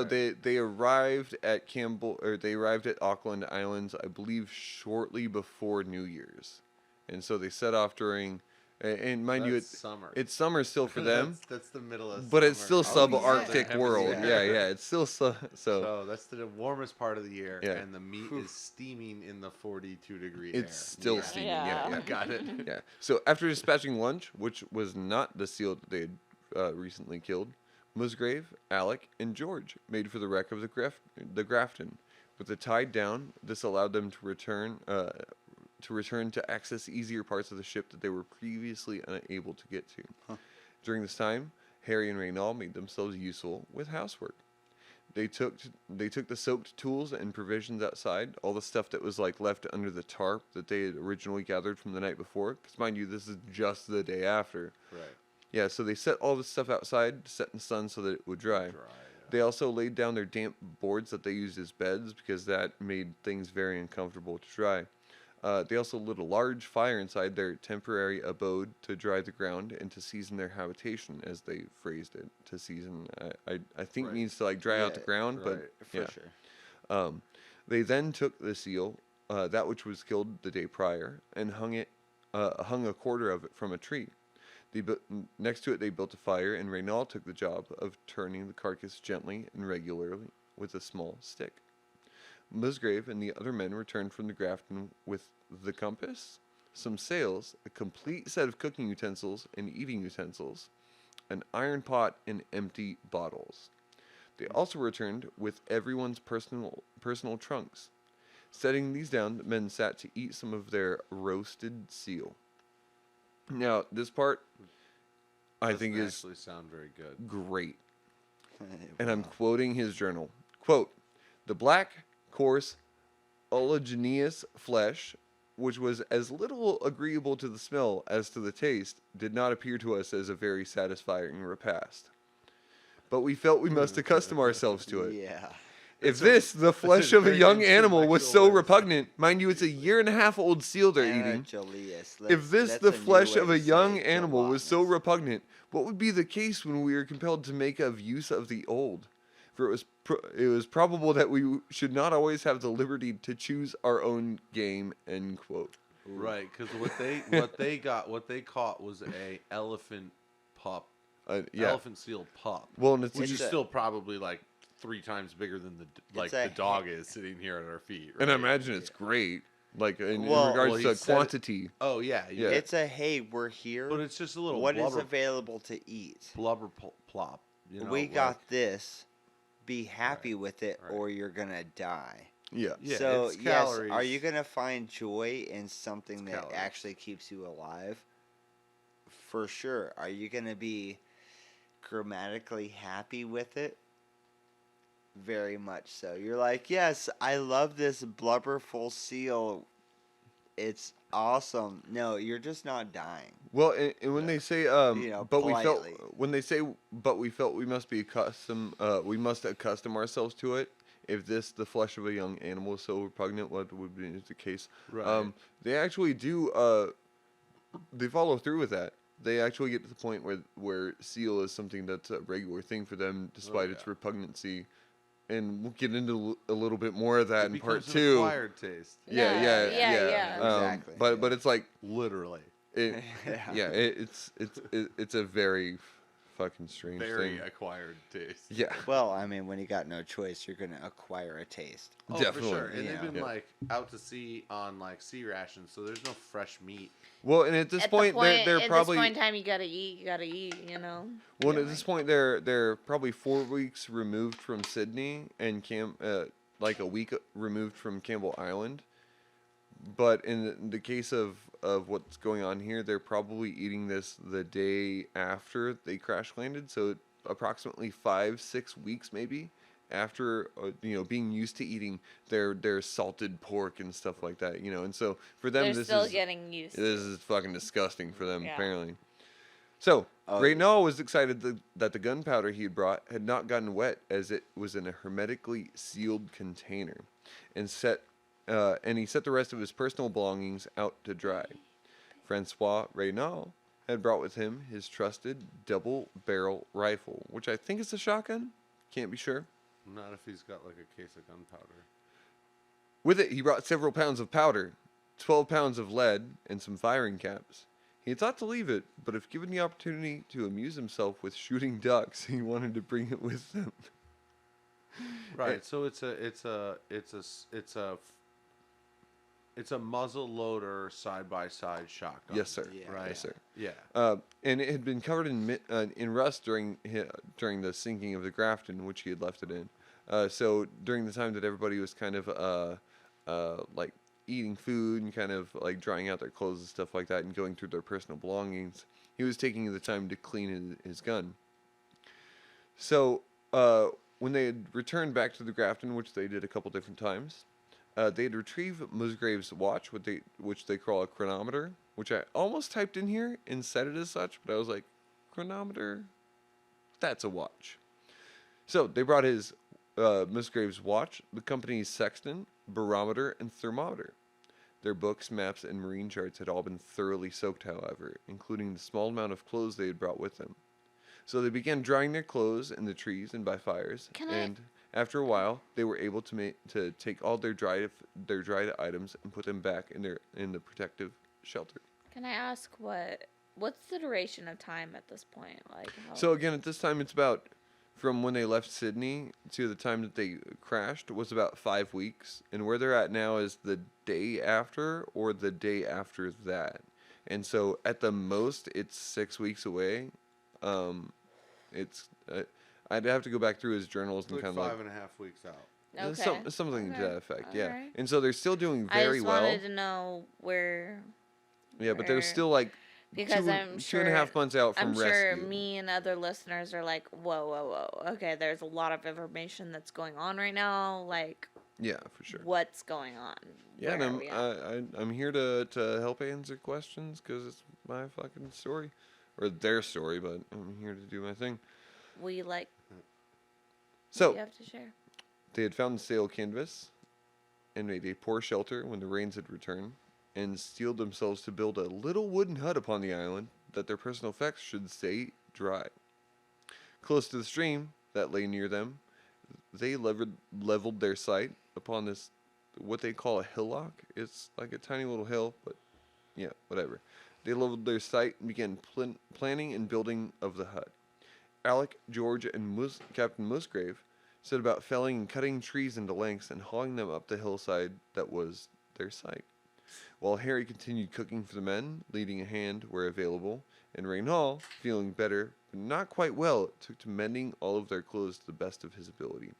Right. they arrived at they arrived at Auckland Islands, I believe, shortly before New Year's, and so they set off during. And mind you, That's summer. it's summer still for them, That's the middle of but summer. it's still Oh, yeah. subarctic Southern world. hemisphere. Yeah, it's still so. So that's the warmest part of the year, Yeah. and the meat is steaming in the 42-degree It's air. still Yeah. steaming. Yeah. Yeah, Got it. yeah. So after dispatching lunch, which was not the seal that they had recently killed, Musgrave, Alec, and George made for the wreck of the Grafton. With the tide down, this allowed them to return to access easier parts of the ship that they were previously unable to get to. Huh. During this time, Harry and Raynal made themselves useful with housework. They took the soaked tools and provisions outside, all the stuff that was like left under the tarp that they had originally gathered from the night before. Because mind you, this is just the day after. Right. Yeah, so they set all this stuff outside to set in the sun so that it would dry. They also laid down their damp boards that they used as beds because that made things very uncomfortable to dry. They also lit a large fire inside their temporary abode to dry the ground and to season their habitation, as they phrased it. To season, I think Right. means to like dry out the Yeah, ground, right. but For yeah. sure. They then took the seal, that which was killed the day prior, and hung a quarter of it from a tree. Next to it, they built a fire, and Raynal took the job of turning the carcass gently and regularly with a small stick. Musgrave and the other men returned from the Grafton with the compass, some sails, a complete set of cooking utensils and eating utensils, an iron pot, and empty bottles. They also returned with everyone's personal trunks. Setting these down, the men sat to eat some of their roasted seal. Now, this part, I think, Doesn't is actually sound very good. great. And I'm quoting his journal. Quote, "The black, coarse, oleaginous flesh, which was as little agreeable to the smell as to the taste, did not appear to us as a very satisfying repast. But we felt we must accustom ourselves to it. Yeah. If this, the flesh a of a very young animal, was intellectual so way of saying repugnant, mind you, it's a 1.5-year-old seal they're eating. Julius. If this, That's the a new flesh way of to a young say animal, was so gelatinous. repugnant, what would be the case when we are compelled to make of use of the old? For it was probable that we should not always have the liberty to choose our own game." End quote. Right, because what they caught was a elephant pup, Yeah. elephant seal pup, Well, and it's which just, is still probably like 3 times bigger than the dog is sitting here at our feet. Right? and I imagine it's great, like in Well, regards he to said it- quantity. Oh yeah, Yeah. It's a hey, we're here. But it's just a little What is blubber, available to eat? plop. You know, We like- got this. Be happy with it, right. or you're gonna die. Yeah. Yeah, So it's yes, calories. are you gonna find joy in something that calories. actually keeps you alive? For sure. Are you gonna be grammatically happy with it? Very much so. You're like, yes, I love this blubberful seal. It's awesome. No, you're just not dying. Well, and when they say, but we felt, politely. when they say, but we felt we must be accustomed, we must accustom ourselves to it. If this, the flesh of a young animal, is so repugnant, what would be the case? Right. They actually do, they follow through with that. They actually get to the point where seal is something that's a regular thing for them, despite its yeah. repugnancy. And we'll get into a little bit more of that It in part becomes an 2. acquired taste, Yeah. Exactly. But it's like, literally. it's a very fucking strange Very thing. acquired taste. Yeah. Well, I mean, when you got no choice, you're gonna acquire a taste. Oh, Definitely. for sure. And Yeah. they've been Yeah. like out to sea on like sea rations, so there's no fresh meat. Well, and at this At point, the point, they're at probably this point in time, you gotta eat, you know. well, at this point they're probably 4 weeks removed from Sydney and like a week removed from Campbell Island. But in the case of what's going on here, they're probably eating this the day after they crash landed, so approximately 5-6 weeks maybe after being used to eating their salted pork and stuff like that, and so for them They're this still is getting used to this is fucking disgusting for them Yeah. apparently. So Oh, Raynal was excited that the gunpowder he had brought had not gotten wet, as it was in a hermetically sealed container, and he set the rest of his personal belongings out to dry. Francois Raynal had brought with him his trusted double-barrel rifle, which I think is a shotgun. Can't be sure. Not if he's got like a case of gunpowder. With it, he brought several pounds of powder, 12 pounds of lead, and some firing caps. He had thought to leave it, but if given the opportunity to amuse himself with shooting ducks, he wanted to bring it with him. Right. So it's a muzzle loader side by side shotgun. Yes, sir. Yeah. Right. Yes, sir. Yeah. And it had been covered in rust during the sinking of the Grafton, which he had left it in. So during the time that everybody was kind of like eating food and kind of like drying out their clothes and stuff like that and going through their personal belongings, he was taking the time to clean his gun. So when they had returned back to the Grafton, which they did a couple different times, they had retrieved Musgrave's watch, which they call a chronometer, which I almost typed in here and said it as such, but I was like, chronometer? That's a watch. So they brought his Musgrave's watch, the company's sextant, barometer, and thermometer. Their books, maps, and marine charts had all been thoroughly soaked, however, including the small amount of clothes they had brought with them. So they began drying their clothes in the trees and by fires, and after a while, they were able to take all their dried items and put them back in the protective shelter. Can I ask what's the duration of time at this point? Like So again, at this time, it's about from when they left Sydney to the time that they crashed was about 5 weeks, and where they're at now is the day after or the day after that. And so at the most, it's 6 weeks away. It's I'd have to go back through his journals and Like kind of 5.5 weeks out. Okay. Something to Okay. that effect. Yeah, Alright. and so they're still doing I very just well. wanted to know where. Yeah, but they're where- still like Because two, I'm two and a sure half months out from I'm sure rescue. me and other listeners are like, whoa, whoa, whoa. Okay, there's a lot of information that's going on right now. Like, Yeah, for sure. what's going on? Yeah, Where and are we at? I'm here to help answer questions because it's my fucking story, or their story. But I'm here to do my thing. We like. So You have to share. they had found sail canvas, and made a poor shelter when the rains had returned, and steeled themselves to build a little wooden hut upon the island that their personal effects should stay dry. Close to the stream that lay near them, they leveled their sight upon this, what they call a hillock. It's like a tiny little hill, but yeah, whatever. They leveled their sight and began planning and building of the hut. Alec, George, and Captain Musgrave set about felling and cutting trees into lengths and hauling them up the hillside that was their site, while Harry continued cooking for the men, leading a hand where available, and Raynal, feeling better but not quite well, took to mending all of their clothes to the best of his ability.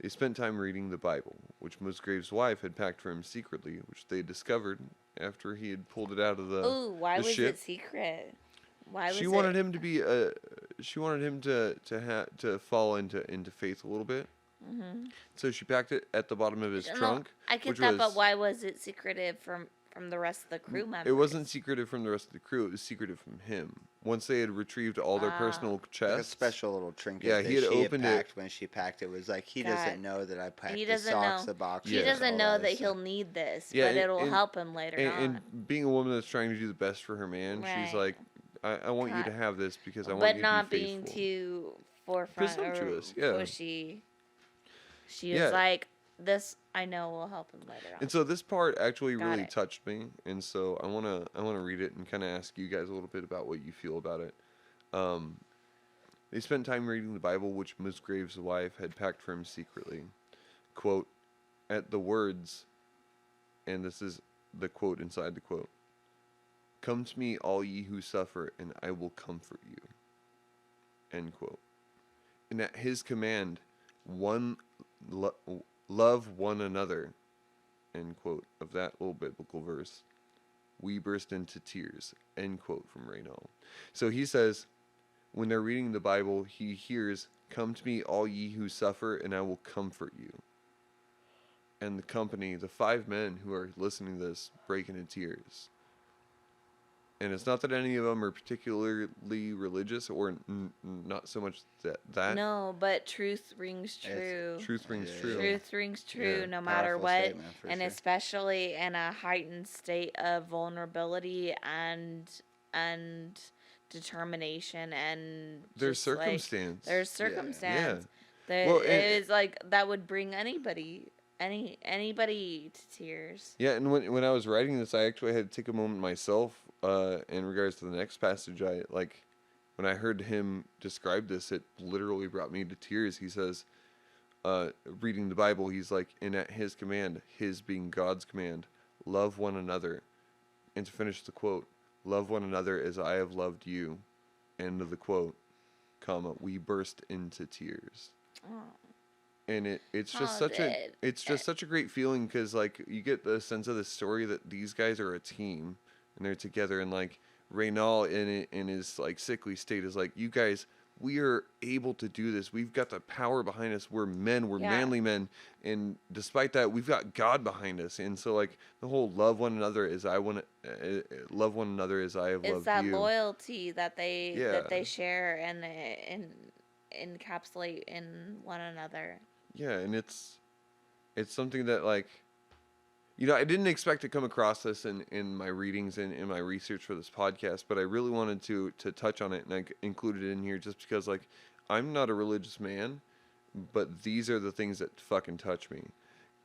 They spent time reading the Bible, which Musgrave's wife had packed for him secretly, which they discovered after he had pulled it out of Ooh, why the was ship. it secret? Why was She it? wanted him to be she wanted him to fall into faith a little bit. Mm-hmm. So she packed it at the bottom of his No, trunk. I get which that, was, but why was it secretive from the rest of the crew members? It wasn't secretive from the rest of the crew. It was secretive from him. Once they had retrieved all their personal Like a chests. special little trinket Yeah, that he had she opened it. packed when she packed it. Was like, he God. doesn't know that I packed He the doesn't socks, know. the boxers, He doesn't all know that that he'll stuff. need this, Yeah, but it'll and- help him later on. And being a woman that's trying to do the best for her man, she's Right. like, I want you to God. have this because I want But you not to be being faithful. too forefront or Presumptuous, yeah. pushy. She Yeah. was like, "This I know will help him later on." And so this part actually Got really it. touched me, and so I wanna read it and kind of ask you guys a little bit about what you feel about it. They spent time reading the Bible, which Musgrave's wife had packed for him secretly. Quote, at the words, and this is the quote inside the quote: "Come to me, all ye who suffer, and I will comfort you." End quote. And at his command, love one another. End quote of that little biblical verse. We burst into tears. End quote from Raynal. So he says, when they're reading the Bible, he hears, "Come to me, all ye who suffer, and I will comfort you." And the company, the 5 men who are listening to this, break into tears. And it's not that any of them are particularly religious, or not so much that. No, but truth rings true. Truth rings Yeah. true. Truth rings true Yeah. no matter Powerful what, statement, for and sure. especially in a heightened state of vulnerability and determination and There's just, like, circumstance. there's circumstance. Well, and- It's like that would bring anybody to tears. Yeah, and when I was writing this, I actually had to take a moment myself in regards to the next passage. When I heard him describe this, it literally brought me to tears. He says, reading the Bible, he's like, and at his command, his being God's command, love one another. And to finish the quote, love one another as I have loved you. End of the quote, comma, we burst into tears. Oh. And it's just Oh, such a great feeling, because like you get the sense of the story that these guys are a team and they're together, and like Raynal in his like sickly state is like, you guys, we are able to do this. We've got the power behind us. We're men. We're Yeah. manly men, and despite that, we've got God behind us. And so like the whole love one another as I want love one another as I have It's loved that you. loyalty that they Yeah. share and encapsulate in one another. Yeah, and it's something that, like, I didn't expect to come across this in my readings and in my research for this podcast, but I really wanted to touch on it, and I included it in here just because, like, I'm not a religious man, but these are the things that fucking touch me.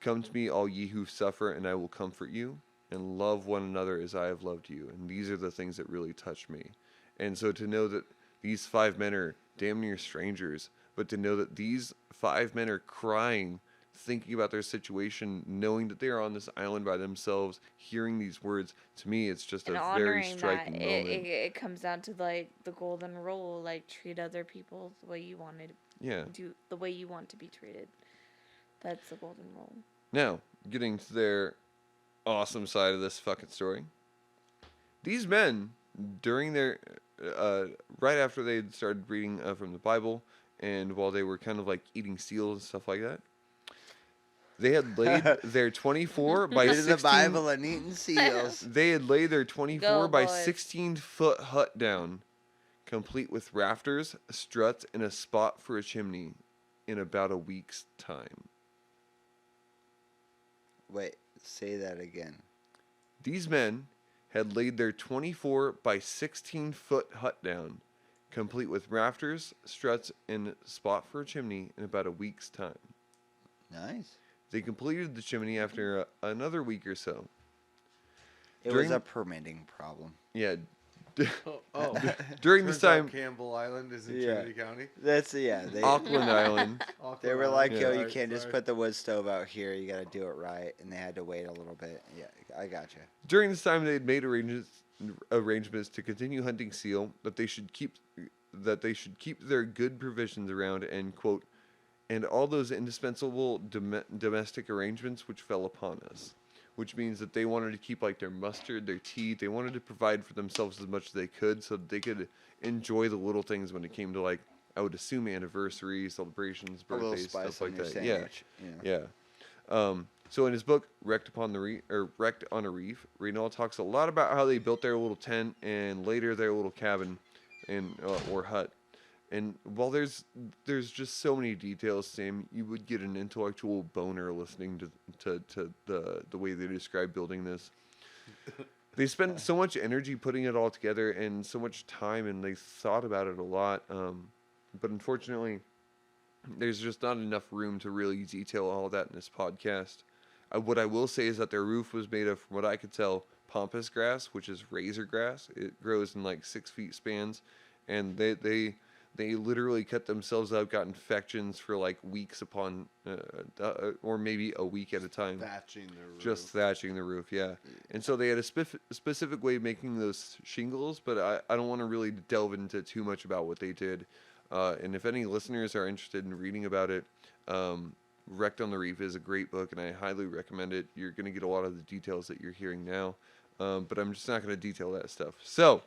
Come to me, all ye who suffer, and I will comfort you, and love one another as I have loved you. And these are the things that really touch me. And so to know that these 5 men are damn near strangers, but to know that these 5 men are crying, thinking about their situation, knowing that they are on this island by themselves, hearing these words, to me, it's just And a very honoring that, striking moment. it comes down to like the golden rule, like treat other people the way you want to Yeah. do, the way you want to be treated. That's the golden rule. Now, getting to their awesome side of this fucking story. These men, during their, right after they had started reading from the Bible, and while they were kind of like eating seals and stuff like that, they had laid their 24 by Reading 16... the Bible and eating seals. They had laid their 24 Go, by boys. 16-foot hut down, complete with rafters, struts, and a spot for a chimney in about a week's time. Wait, say that again. These men had laid their 24 by 16-foot hut down, complete with rafters, struts, and a spot for a chimney in about a week's time. Nice. They completed the chimney after another week or so. It During- was a permitting problem. Yeah. Turns During this out time, Campbell Island is in Yeah. Trinity County. They Auckland Island. they were like, Yeah. yo, you Sorry, can't just sorry. put the wood stove out here. You got to do it right, and they had to wait a little bit. Yeah, I gotcha. During this time, they had made arrangements to continue hunting seal. That they should keep their good provisions around, and quote, and all those indispensable domestic arrangements which fell upon us. Which means that they wanted to keep like their mustard, their tea. They wanted to provide for themselves as much as they could, so that they could enjoy the little things when it came to, like, I would assume, anniversaries, celebrations, A little birthdays, spice stuff on like your that. sandwich. Yeah. So in his book Wrecked on a Reef, Raynal talks a lot about how they built their little tent and later their little cabin and or hut. And while there's just so many details, Sam, you would get an intellectual boner listening to the way they describe building this. They spent so much energy putting it all together and so much time, and they thought about it a lot. But unfortunately, there's just not enough room to really detail all of that in this podcast. What I will say is that their roof was made of, from what I could tell, pampas grass, which is razor grass. It grows in like 6 feet spans, and they literally cut themselves up, got infections for like weeks upon, or maybe a week at a time. Thatching the roof. Just thatching the roof, yeah. And so they had a specific way of making those shingles, but I don't want to really delve into too much about what they did. And if any listeners are interested in reading about it, Wrecked on the Reef is a great book, and I highly recommend it. You're going to get a lot of the details that you're hearing now, but I'm just not going to detail that stuff. So,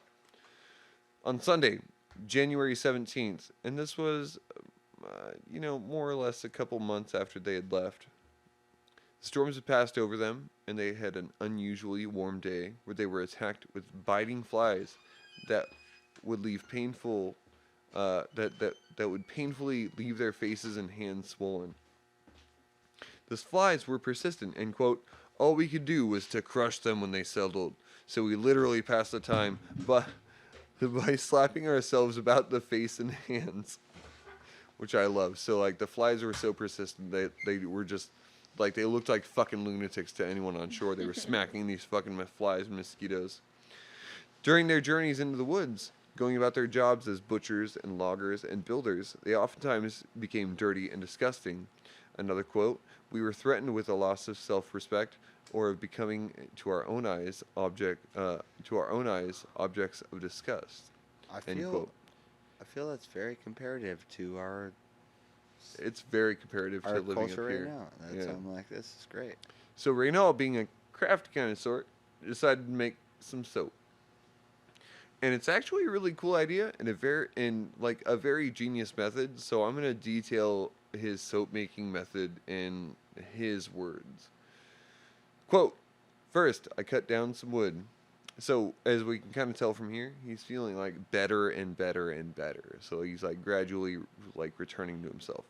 on Sunday, January 17th, and this was, more or less a couple months after they had left. Storms had passed over them, and they had an unusually warm day where they were attacked with biting flies that would leave painful, that would painfully leave their faces and hands swollen. Those flies were persistent, and quote, all we could do was to crush them when they settled. So we literally passed the time, by slapping ourselves about the face and hands, which I love. So, like, the flies were so persistent, they were just, like, they looked like fucking lunatics to anyone on shore. They were smacking these fucking flies and mosquitoes. During their journeys into the woods, going about their jobs as butchers and loggers and builders, they oftentimes became dirty and disgusting. Another quote, we were threatened with a loss of self-respect, or of becoming, to our own eyes, objects of disgust. End quote. I feel that's very comparative to our It's very comparative to living culture up right here. now. Yeah. I'm like, this is great. So Raynal, being a crafty kind of sort, decided to make some soap. And it's actually a really cool idea and a very genius method. So I'm gonna detail his soap making method in his words. Quote, first, I cut down some wood. So, as we can kind of tell from here, he's feeling, like, better and better and better. So, he's, like, gradually, like, returning to himself.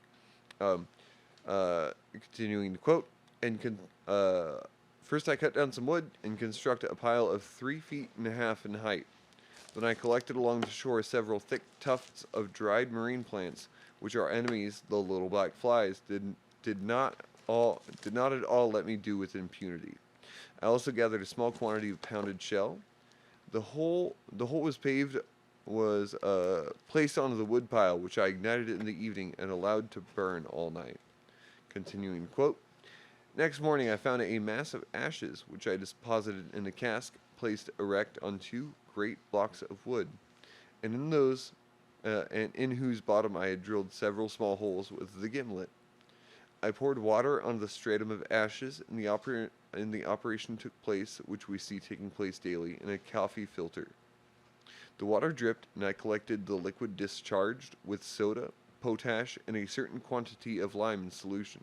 Continuing to quote, first I cut down some wood and constructed a pile of 3.5 feet in height. Then I collected along the shore several thick tufts of dried marine plants, which our enemies, the little black flies, did not at all let me do with impunity. I also gathered a small quantity of pounded shell. The hole was placed onto the wood pile, which I ignited in the evening and allowed to burn all night. Continuing quote, next morning I found a mass of ashes, which I deposited in a cask placed erect on 2 great blocks of wood, and in whose bottom I had drilled several small holes with the gimlet. I poured water on the stratum of ashes, and the operation took place, which we see taking place daily, in a coffee filter. The water dripped, and I collected the liquid discharged with soda, potash, and a certain quantity of lime in solution.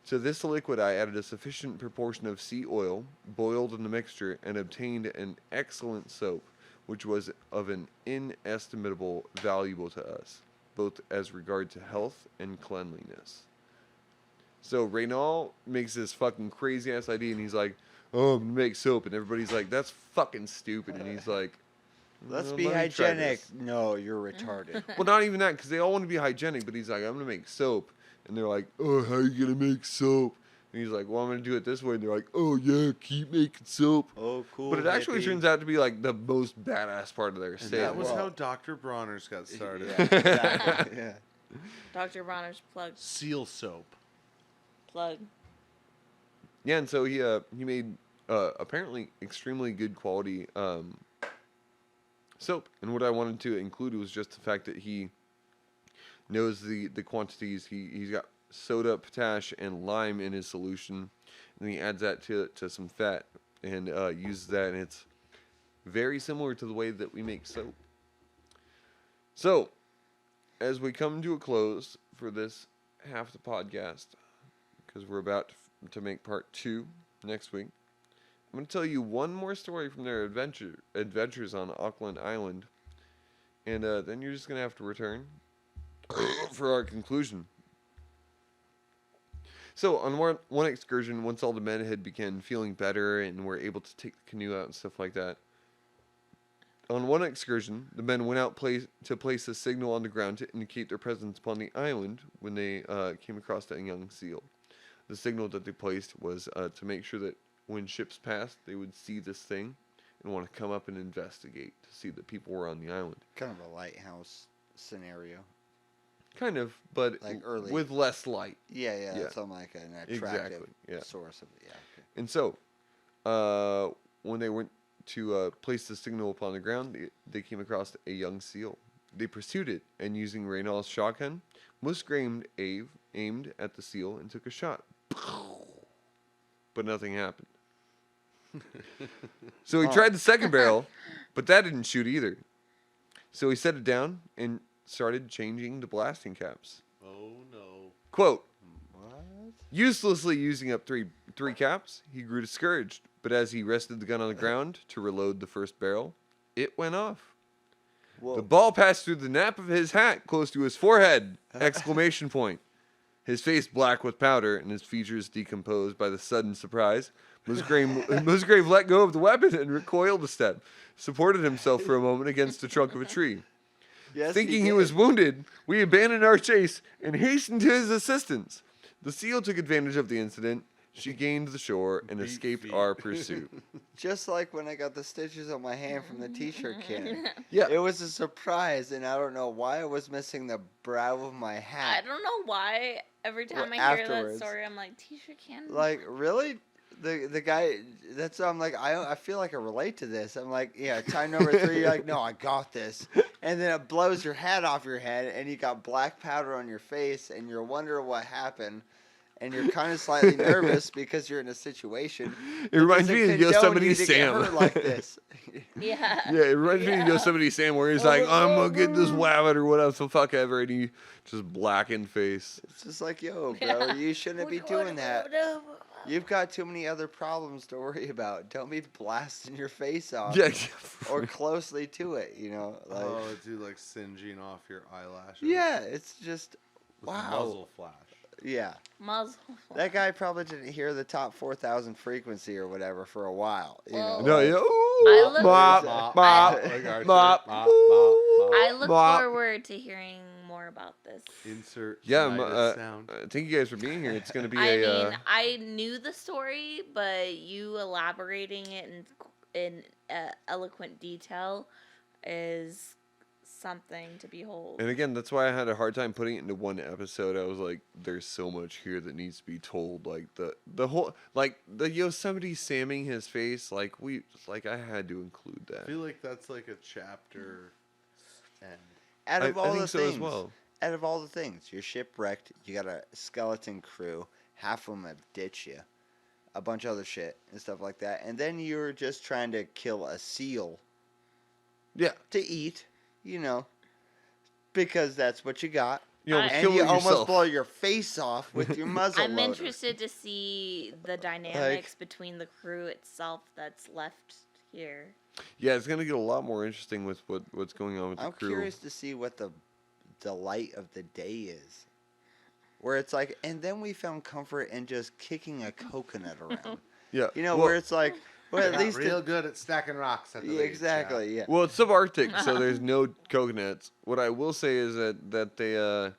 To this liquid I added a sufficient proportion of sea oil, boiled in the mixture, and obtained an excellent soap, which was of an inestimable value to us, both as regard to health and cleanliness. So Raynal makes this fucking crazy ass idea, and he's like, "Oh, I'm gonna make soap," and everybody's like, "That's fucking stupid," and he's like, Let's "Well, be let me try hygienic. this." No, you're retarded. Well, not even that, because they all want to be hygienic, but he's like, "I'm gonna make soap," and they're like, "Oh, how are you gonna make soap?" And he's like, "Well, I'm gonna do it this way," and they're like, "Oh yeah, keep making soap." Oh, cool. But it actually hippie. turns out to be like the most badass part of their And sale. that was Well- how Dr. Bronner's got started. Yeah, exactly. Yeah. Dr. Bronner's plug. Seal soap. Plug. Yeah, and so he made apparently extremely good quality soap. And what I wanted to include was just the fact that he knows the quantities. He's got soda, potash, and lime in his solution, and he adds that to some fat and uses that, and it's very similar to the way that we make soap. So, as we come to a close for this half the podcast, because we're about to make part 2 next week, I'm going to tell you one more story from their adventures on Auckland Island, and then you're just going to have to return for our conclusion. So, on one excursion, once all the men had begun feeling better and were able to take the canoe out and stuff like that, on one excursion, the men went out to place a signal on the ground to indicate their presence upon the island when they came across a young seal. The signal that they placed was to make sure that when ships passed, they would see this thing and want to come up and investigate to see that people were on the island. Kind of a lighthouse scenario. Kind of, but Like early. with less light. Yeah, yeah. Yeah. Something like an attractive Exactly, yeah. source of it. Yeah. Okay. And so, when they went to place the signal upon the ground, they came across a young seal. They pursued it, and using Raynal's shotgun, Musgrave aimed at the seal and took a shot. But nothing happened. So he tried the second barrel, but that didn't shoot either. So he set it down and started changing the blasting caps. Oh no. Quote, What? uselessly using up three caps, he grew discouraged, but as he rested the gun on the ground to reload the first barrel, it went off. Whoa. The ball passed through the nap of his hat close to his forehead! Exclamation point. His face black with powder and his features decomposed by the sudden surprise, Musgrave let go of the weapon and recoiled a step, supported himself for a moment against the trunk of a tree. Yes, Thinking he did. was wounded, we abandoned our chase and hastened to his assistance. The seal took advantage of the incident. She gained the shore and Beat escaped feet. our pursuit. Just like when I got the stitches on my hand from the t-shirt cannon. Yeah. It was a surprise, and I don't know why I was missing the brow of my I hat. don't know why every time Well, I hear that afterwards. story, I'm like, T-shirt cannon. Like, really? The guy, that's I'm like, I feel like I relate to this. I'm like, yeah, time number 3, you're like, no, I got this. And then it blows your hat off your head, and you got black powder on your face, and you're wondering what happened. And you're kind of slightly nervous because you're in a situation. It reminds that me of doesn't condone Yosemite you to get Sam. hurt like this. Yeah. Yeah, it reminds me of Yosemite Sam where he's like, I'm gonna get this wabbit or whatever the fuck ever, and he just blackened face. It's just like, yo, bro, you shouldn't be doing that. You've got too many other problems to worry about. Don't be blasting your face off. Yeah. Or closely to it, you know? Like, Oh, dude, like singeing off your eyelashes. yeah, it's just, With wow. muzzle flash. Yeah. Muzzle. That guy probably didn't hear the top 4,000 frequency or whatever for a while. You know? Well, No, like- yeah. I Ooh, look- mop, Mop, mop, Like Archer. mop, Mop, ooh, I look mop. forward to hearing more about this. Insert Yeah, tinnitus sound. thank you guys for being here. It's gonna be I a. mean, I knew the story, but you elaborating it in eloquent detail is something to behold. And again, that's why I had a hard time putting it into one episode. I was like, "There's so much here that needs to be told." Like the whole, like the Yosemite Samming his face. Like I had to include I that. feel like that's like a chapter end. Out of I all think the so things, as well. out of all the things, you're shipwrecked, you got a skeleton crew, half of them have ditched you, a bunch of other shit and stuff like that, and then you're just trying to kill a seal Yeah. to eat, because that's what you got. You almost And kill you it almost yourself. blow your face off with your muzzle I'm loader. interested to see the dynamics between the crew itself that's left here. Yeah, it's gonna get a lot more interesting with what's going on with the I'm crew. curious to see what the delight of the day is. Where it's like, and then we found comfort in just kicking a coconut around. Yeah. Where it's like, well, at Got least real good at stacking rocks at the beach, exactly, yeah. Well, it's subarctic, so there's no coconuts. What I will say is that they at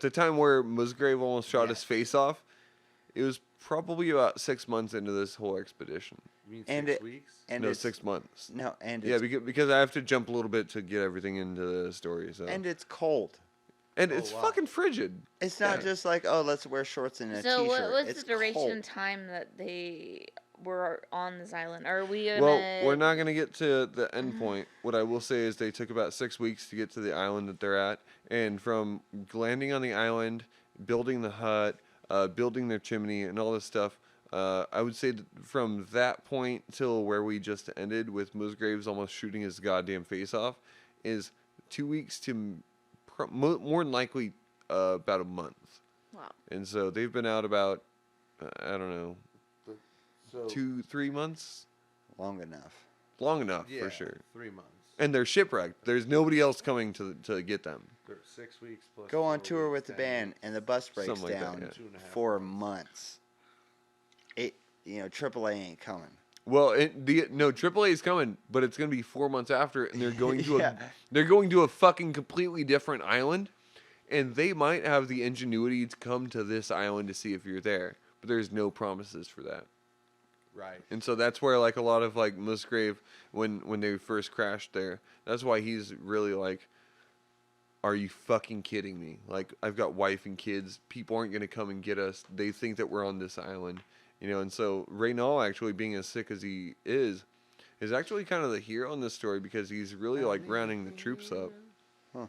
the time where Musgrave almost shot his face off, it was probably about 6 months into this whole expedition. You mean And 6 weeks? And No, it's, 6 months. No, and Yeah, it's, because I have to jump a little bit to get everything into the story. So and it's cold. it's wow. fucking frigid. It's not Yeah. just like, oh, let's wear shorts and a So t-shirt. what was It's the duration cold. time that they were on this island? Are we Well, we're not gonna get to the end point. What I will say is they took about 6 weeks to get to the island that they're at, and from landing on the island, building the hut, building their chimney, and all this stuff. I would say that from that point till where we just ended with Musgraves almost shooting his goddamn face off is 2 weeks to more than likely about a month. Wow. And so they've been out about, I don't know, So 2-3 months? Long enough. Long enough, yeah, for sure. 3 months. And they're shipwrecked. There's nobody else coming to get them. They're 6 weeks plus. Go on 4 tour with weeks, the 10 band, weeks. and the bus breaks Something like that, down yeah. 2.5 for months. months. AAA ain't coming. Well, AAA is coming, but it's gonna be 4 months after, and they're going to Yeah. they're going to a fucking completely different island, and they might have the ingenuity to come to this island to see if you're there, but there's no promises for that. Right. And so that's where like a lot of like Musgrave when they first crashed there, that's why he's really like, are you fucking kidding me? Like, I've got wife and kids. People aren't gonna come and get us. They think that we're on this island, And so Raynal, actually being as sick as he is actually kind of the hero in this story because he's really like rounding the troops up. Huh.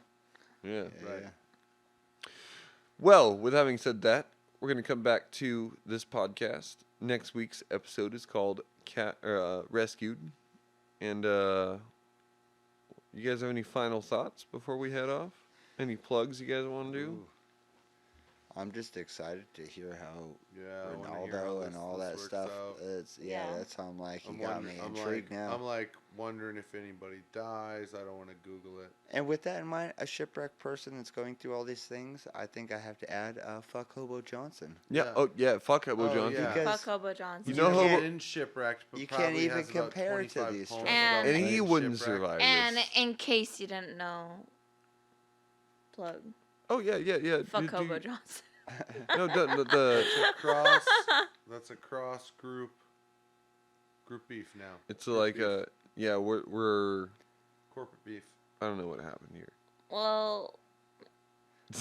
Yeah. Right. Well, with having said that, we're gonna come back to this podcast. Next week's episode is called Rescued, and you guys have any final thoughts before we head off? Any plugs you guys want to do? Ooh. I'm just excited to hear how Yeah, I wanna hear how Ronaldo this- and all this that works stuff. out. Yeah. That's how I'm like, you I'm got me intrigued now. I'm like wondering if anybody dies. I don't want to Google it. And with that in mind, a shipwrecked person that's going through all these things, I think I have to add fuck Hobo Johnson. Yeah. Yeah. Oh yeah. Fuck Hobo Oh, Johnson. yeah. Because Fuck Hobo Johnson. You know He Hobo- in Shipwrecked, but You can't probably even has about compare to 25 these poems stories. about And being he wouldn't shipwrecked. survive And this. in case you didn't know, plug. Oh yeah. Fuck Do- do Hobo you- Johnson. No, the That's a cross group beef now. it's Group like beef. yeah, we're Corporate beef. I don't know what happened here. Well,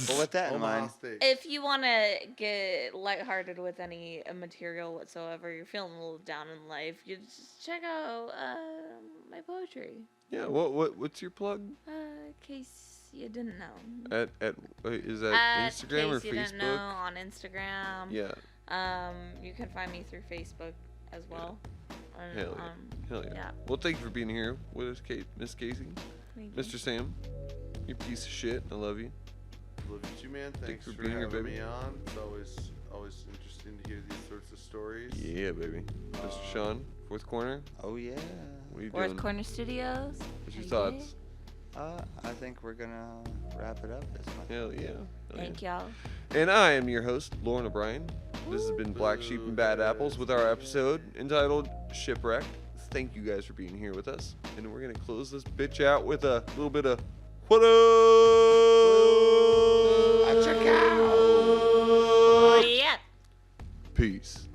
But with that in Omaha mind, Steak. if you want to get lighthearted with any material whatsoever, you're feeling a little down in life, you just check out my poetry. Yeah. What's your plug? In case you didn't know. At is that At Instagram or case you didn't know, Facebook? on Instagram. Yeah. You can find me through Facebook as well. Hell yeah. Hell yeah. yeah. Well, thank you for being here with us, Miss Casey, Thank you. Mr. Sam. You piece of shit. I love you. Love you too, man. Thanks for for being here, having baby. me on. It's always interesting to hear these sorts of stories. Yeah, baby. Mr. Sean, fourth corner. oh yeah, What are you Fourth doing? Corner Studios. What's your Yeah. thoughts? I think we're gonna wrap it up this month. Hell yeah. Hell Thank yeah. y'all. And I am your host, Lauren O'Brien. This has been Black Sheep and Bad Apples with our episode entitled Shipwrecked. Thank you guys for being here with us. And we're going to close this bitch out with a little bit of what up? Oh, yeah. Peace.